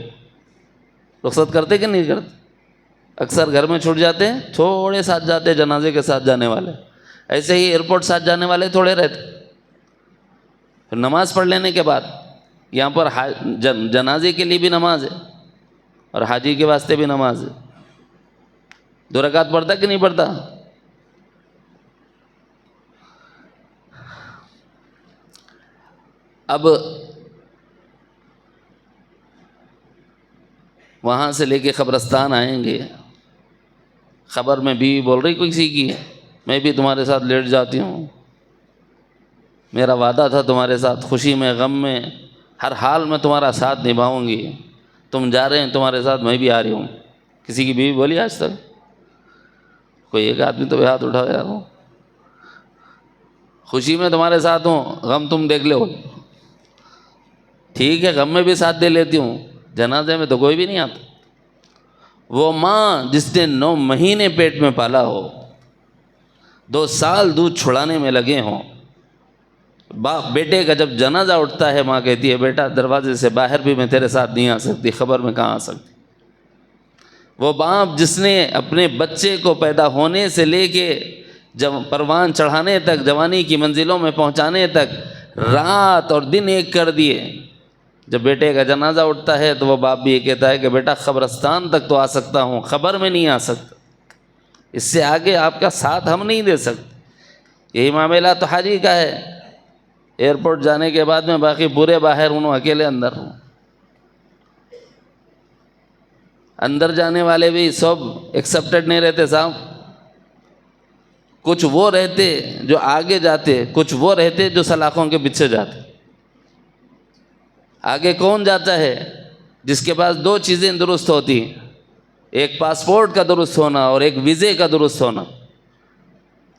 Speaker 1: رخصت کرتے کہ نہیں کرتے؟ اکثر گھر میں چھوٹ جاتے ہیں, تھوڑے ساتھ جاتے جنازے کے ساتھ جانے والے. ایسے ہی ایئرپورٹ ساتھ جانے والے تھوڑے رہتے. پھر نماز پڑھ لینے کے بعد یہاں پر جنازے کے لیے بھی نماز ہے اور حاجی کے واسطے بھی نماز ہے. 2 رکعت پڑھتا کہ نہیں پڑھتا؟ اب وہاں سے لے کے قبرستان آئیں گے, خبر میں بیوی بول رہی کسی کی، میں بھی تمہارے ساتھ لیٹ جاتی ہوں، میرا وعدہ تھا تمہارے ساتھ، خوشی میں غم میں ہر حال میں تمہارا ساتھ نبھاؤں گی، تم جا رہے ہیں تمہارے ساتھ میں بھی آ رہی ہوں. کسی کی بیوی بولی آج تک؟ کوئی ایک آدمی تو ہاتھ اٹھاؤ یار. خوشی میں تمہارے ساتھ ہوں، غم تم دیکھ لو. ٹھیک ہے غم میں بھی ساتھ دے لیتی ہوں، جنازے میں تو کوئی بھی نہیں آتا. وہ ماں جس نے 9 مہینے پیٹ میں پالا ہو، 2 سال دودھ چھڑانے میں لگے ہوں، باپ بیٹے کا جب جنازہ اٹھتا ہے ماں کہتی ہے بیٹا دروازے سے باہر بھی میں تیرے ساتھ نہیں آ سکتی، خبر میں کہاں آ سکتی. وہ باپ جس نے اپنے بچے کو پیدا ہونے سے لے کے جب پروان چڑھانے تک، جوانی کی منزلوں میں پہنچانے تک رات اور دن ایک کر دیے، جب بیٹے کا جنازہ اٹھتا ہے تو وہ باپ بھی یہ کہتا ہے کہ بیٹا قبرستان تک تو آ سکتا ہوں، خبر میں نہیں آ سکتا، اس سے آگے آپ کا ساتھ ہم نہیں دے سکتے. یہی معاملہ تو حاجی کا ہے. ایئرپورٹ جانے کے بعد میں باقی پورے باہر ہوں، اکیلے اندر ہوں. اندر جانے والے بھی سب ایکسیپٹڈ نہیں رہتے صاحب. کچھ وہ رہتے جو آگے جاتے، کچھ وہ رہتے جو سلاخوں کے پیچھے جاتے. آگے کون جاتا ہے؟ جس کے پاس 2 چیزیں درست ہوتی ہیں، ایک پاسپورٹ کا درست ہونا اور ایک ویزے کا درست ہونا.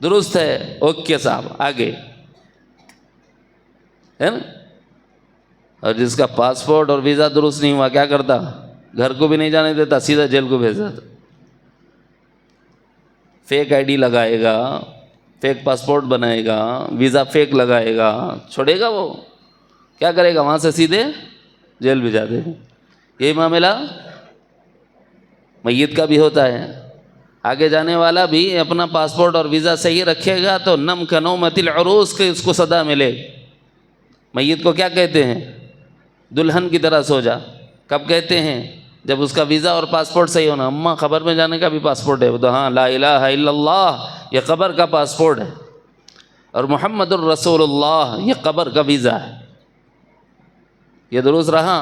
Speaker 1: درست ہے، اوکے صاحب آگے ہے نا. اور جس کا پاسپورٹ اور ویزا درست نہیں ہوا کیا کرتا؟ گھر کو بھی نہیں جانے دیتا، سیدھا جیل کو بھیج دیتا. فیک آئی ڈی لگائے گا، فیک پاسپورٹ بنائے گا، ویزا فیک لگائے گا، چھوڑے گا وہ کیا کرے گا؟ وہاں سے سیدھے جیل بھیجا دے گا. یہی معاملہ میت کا بھی ہوتا ہے. آگے جانے والا بھی اپنا پاسپورٹ اور ویزا صحیح رکھے گا تو نم کنومت العروس کے اس کو صدا ملے. میت کو کیا کہتے ہیں؟ دلہن کی طرح سو جا. کب کہتے ہیں؟ جب اس کا ویزا اور پاسپورٹ صحیح ہونا. اماں قبر میں جانے کا بھی پاسپورٹ ہے؟ تو ہاں لا الہ الا اللہ یہ قبر کا پاسپورٹ ہے، اور محمد الرسول اللہ یہ قبر کا ویزا ہے. یہ درست رہا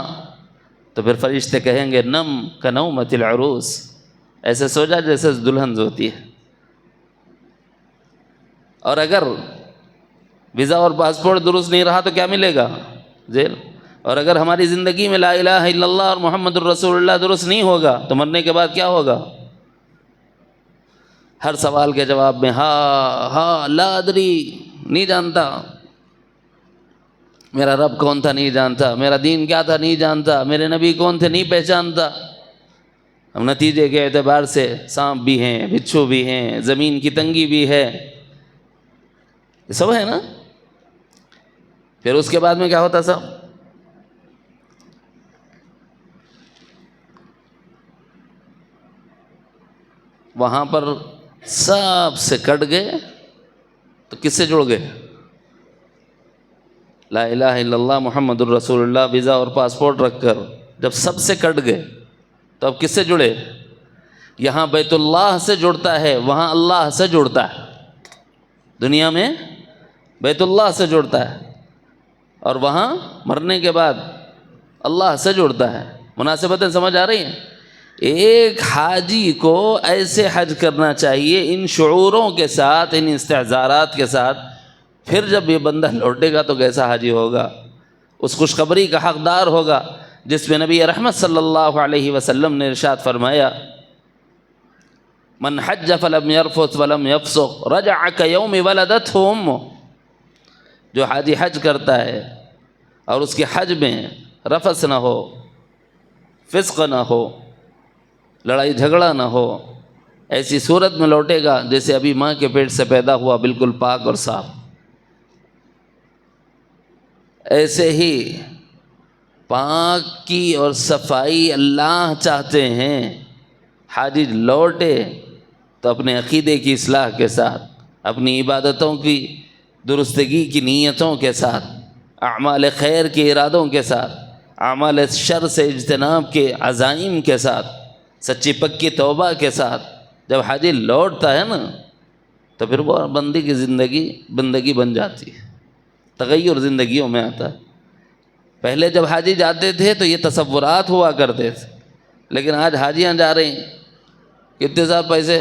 Speaker 1: تو پھر فرشتے کہیں گے نم کنومت العروس، ایسے سو جا جیسے دلہن سوتی ہے. اور اگر ویزا اور پاسپورٹ درست نہیں رہا تو کیا ملے گا؟ جیل. اور اگر ہماری زندگی میں لا الہ الا اللہ اور محمد الرسول اللہ درست نہیں ہوگا تو مرنے کے بعد کیا ہوگا؟ ہر سوال کے جواب میں ہاں لا ادری، نہیں جانتا، میرا رب کون تھا نہیں جانتا، میرا دین کیا تھا نہیں جانتا، میرے نبی کون تھے نہیں پہچانتا. ہم نتیجے کے اعتبار سے سانپ بھی ہیں، بچھو بھی ہیں، زمین کی تنگی بھی ہے، یہ سب ہے نا. پھر اس کے بعد میں کیا ہوتا صاحب؟ وہاں پر سب سے کٹ گئے تو کس سے جڑ گئے؟ لا الہ الا اللہ محمد الرسول اللہ ویزا اور پاسپورٹ رکھ کر جب سب سے کٹ گئے تو اب کس سے جڑے؟ یہاں بیت اللہ سے جڑتا ہے، وہاں اللہ سے جڑتا ہے. دنیا میں بیت اللہ سے جڑتا ہے اور وہاں مرنے کے بعد اللہ سے جڑتا ہے. مناسبتیں سمجھ آ رہی ہیں؟ ایک حاجی کو ایسے حج کرنا چاہیے ان شعوروں کے ساتھ، ان استعذارات کے ساتھ. پھر جب یہ بندہ لوٹے گا تو کیسا حاجی ہوگا؟ اس خوشخبری کا حقدار ہوگا جس میں نبی رحمت صلی اللہ علیہ وسلم نے ارشاد فرمایا من حج فلم يرفث ولم يفسق رجع كيوم ولدته امه. جو حاجی حج کرتا ہے اور اس کے حج میں رفث نہ ہو، فسق نہ ہو، لڑائی جھگڑا نہ ہو، ایسی صورت میں لوٹے گا جیسے ابھی ماں کے پیٹ سے پیدا ہوا، بالکل پاک اور صاف. ایسے ہی پاک کی اور صفائی اللہ چاہتے ہیں. حاجی لوٹے تو اپنے عقیدے کی اصلاح کے ساتھ، اپنی عبادتوں کی درستگی کی نیتوں کے ساتھ، اعمال خیر کے ارادوں کے ساتھ، اعمال شر سے اجتناب کے عزائم کے ساتھ، سچی پکی توبہ کے ساتھ جب حاجی لوٹتا ہے نا تو پھر وہ بندی کی زندگی بندگی بن جاتی ہے، تغیر زندگیوں میں آتا ہے. پہلے جب حاجی جاتے تھے تو یہ تصورات ہوا کرتے تھے، لیکن آج حاجیاں جا رہے ہیں کتنے صاحب پیسے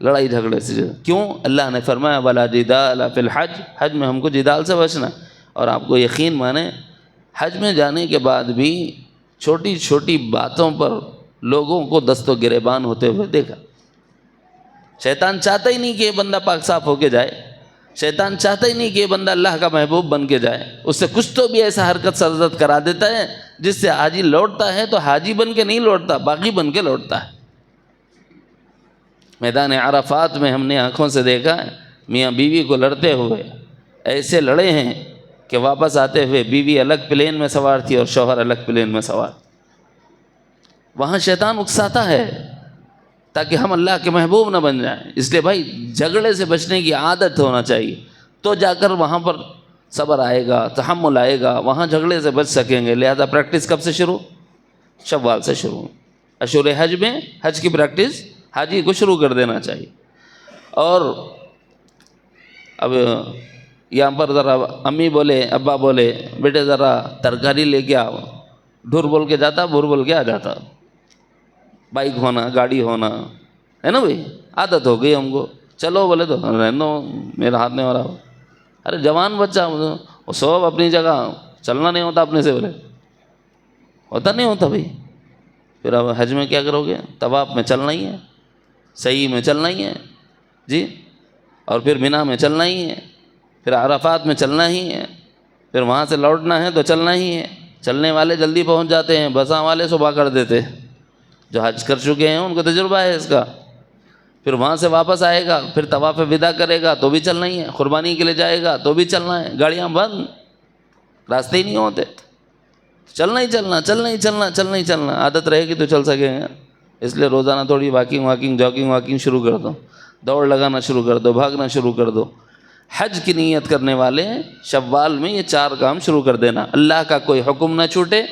Speaker 1: لڑائی جھگڑے سے. کیوں؟ اللہ نے فرمایا ولا جدال فی الحج، حج میں ہم کو جدال سے بچنا. اور آپ کو یقین مانے حج میں جانے کے بعد بھی چھوٹی چھوٹی باتوں پر لوگوں کو دست و گریبان ہوتے ہوئے دیکھا. شیطان چاہتا ہی نہیں کہ یہ بندہ پاک صاف ہو کے جائے، شیطان چاہتا ہی نہیں کہ یہ بندہ اللہ کا محبوب بن کے جائے. اس سے کچھ تو بھی ایسا حرکت سرزد کرا دیتا ہے جس سے حاجی لوٹتا ہے تو حاجی بن کے نہیں لوٹتا، باغی بن کے لوٹتا ہے. میدان عرفات میں ہم نے آنکھوں سے دیکھا ہے میاں بیوی کو لڑتے ہوئے، ایسے لڑے ہیں کہ واپس آتے ہوئے بیوی الگ پلین میں سوار تھی اور شوہر الگ پلین میں سوار. وہاں شیطان اکساتا ہے تاکہ ہم اللہ کے محبوب نہ بن جائیں. اس لیے بھائی جھگڑے سے بچنے کی عادت ہونا چاہیے، تو جا کر وہاں پر صبر آئے گا، تحمل آئے گا، وہاں جھگڑے سے بچ سکیں گے. لہذا پریکٹس کب سے شروع؟ شوال سے شروع. اشہر حج میں حج کی پریکٹس حاجی کو شروع کر دینا چاہیے. اور اب یہاں پر ذرا امی بولے ابا بولے بیٹے ذرا ترکاری لے کے آؤ، ڈھور بول کے جاتا، بھور بول کے آ جاتا. بائک ہونا، گاڑی ہونا ہے نا بھائی، عادت ہو گئی ہم کو. چلو بولے تو رہنا، میرا ہاتھ نہیں ہو رہا. ارے جوان بچہ وہ سب اپنی جگہ، چلنا نہیں ہوتا اپنے سے، بولے ہوتا نہیں ہوتا بھائی. پھر اب حج میں کیا کرو گے؟ طواف میں چلنا ہی ہے، صحیح میں چلنا ہی ہے جی، اور پھر مینا میں چلنا ہی ہے، پھر عرفات میں چلنا ہی ہے، پھر وہاں سے لوٹنا ہے تو چلنا ہی ہے. چلنے والے جلدی پہنچ جاتے ہیں، بساں والے صبح کر دیتے. جو حج کر چکے ہیں ان کو تجربہ ہے اس کا. پھر وہاں سے واپس آئے گا، پھر طواف وداع کرے گا تو بھی چلنا ہی ہے، قربانی کے لیے جائے گا تو بھی چلنا ہے. گاڑیاں بند، راستے ہی نہیں ہوتے، چلنا ہی چلنا، چلنا ہی چلنا، چلنا ہی چلنا. عادت رہے گی تو چل سکیں گے. اس لیے روزانہ تھوڑی واکنگ جاگنگ شروع کر دو، دوڑ لگانا شروع کر دو، بھاگنا شروع کر دو. حج کی نیت کرنے والے شوال میں یہ 4 کام شروع کر دینا. اللہ کا کوئی حکم نہ چھوٹے،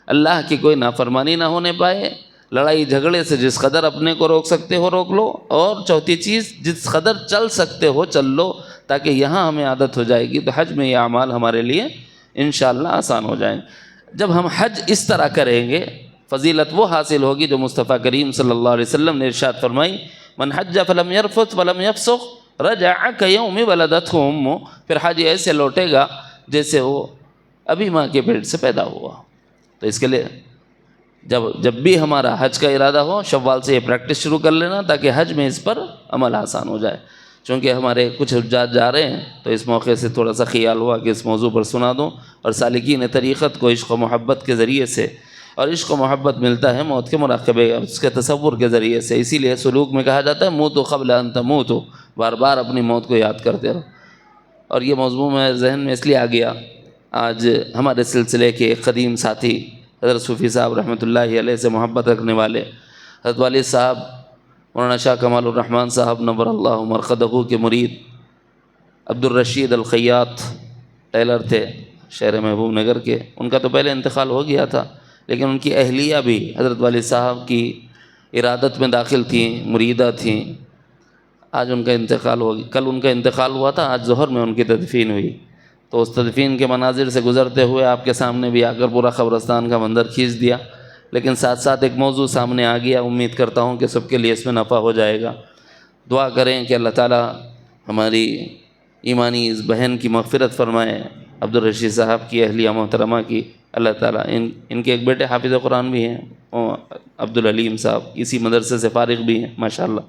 Speaker 1: اللہ کی کوئی نافرمانی نہ ہونے پائے، لڑائی جھگڑے سے جس قدر اپنے کو روک سکتے ہو روک لو، اور چوتھی چیز جس قدر چل سکتے ہو چل لو، تاکہ یہاں ہمیں عادت ہو جائے گی تو حج میں یہ اعمال ہمارے لیے انشاءاللہ آسان ہو جائیں. جب ہم حج اس طرح کریں گے فضیلت وہ حاصل ہوگی جو مصطفیٰ کریم صلی اللہ علیہ وسلم نے ارشاد فرمائی، من حج فلم یرفث ولم یفسق رجع کیوم ولدتہ امہ. پھر حج ایسے لوٹے گا جیسے وہ ابھی ماں کے پیٹ سے پیدا ہوا. تو اس کے لیے جب بھی ہمارا حج کا ارادہ ہو شوال سے یہ پریکٹس شروع کر لینا، تاکہ حج میں اس پر عمل آسان ہو جائے. چونکہ ہمارے کچھ حجاج جا رہے ہیں تو اس موقع سے تھوڑا سا خیال ہوا کہ اس موضوع پر سنا دوں. اور سالکین طریقت کو عشق و محبت کے ذریعے سے، اور عشق و محبت ملتا ہے موت کے مراقبے اس کے تصور کے ذریعے سے. اسی لیے سلوک میں کہا جاتا ہے موتو قبل ان تموتو، بار بار اپنی موت کو یاد کرتے رہو. اور یہ موضوع میں ذہن میں اس لیے آ گیا، آج ہمارے سلسلے کے ایک قدیم ساتھی حضرت صوفی صاحب رحمۃ اللہ علیہ سے محبت رکھنے والے حضرت والد صاحب مولانا شاہ کمال الرحمن صاحب نور اللہ مرقدہ کے مرید عبد الرشید الخیاط ٹیلر تھے شہر محبوب نگر کے. ان کا تو پہلے انتقال ہو گیا تھا، لیکن ان کی اہلیہ بھی حضرت والد صاحب کی ارادت میں داخل تھیں، مریدہ تھیں. آج ان کا انتقال ہو گیا، کل ان کا انتقال ہوا تھا، آج ظہر میں ان کی تدفین ہوئی. تو اس تدفین کے مناظر سے گزرتے ہوئے آپ کے سامنے بھی آ کر پورا قبرستان کا منظر کھینچ دیا. لیکن ساتھ ساتھ ایک موضوع سامنے آ گیا، امید کرتا ہوں کہ سب کے لیے اس میں نفع ہو جائے گا. دعا کریں کہ اللہ تعالیٰ ہماری ایمانی اس بہن کی مغفرت فرمائے، عبد الرشید صاحب کی اہلیہ محترمہ کی. اللہ تعالیٰ ان کے ایک بیٹے حافظ قرآن بھی ہیں عبد العلیم صاحب، اسی مدرسے سے فارغ بھی ہیں ماشاءاللہ.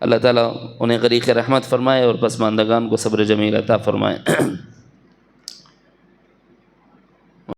Speaker 1: اللہ تعالیٰ انہیں غریق رحمت فرمائے اور پسماندگان کو صبر جمیل عطا فرمائے.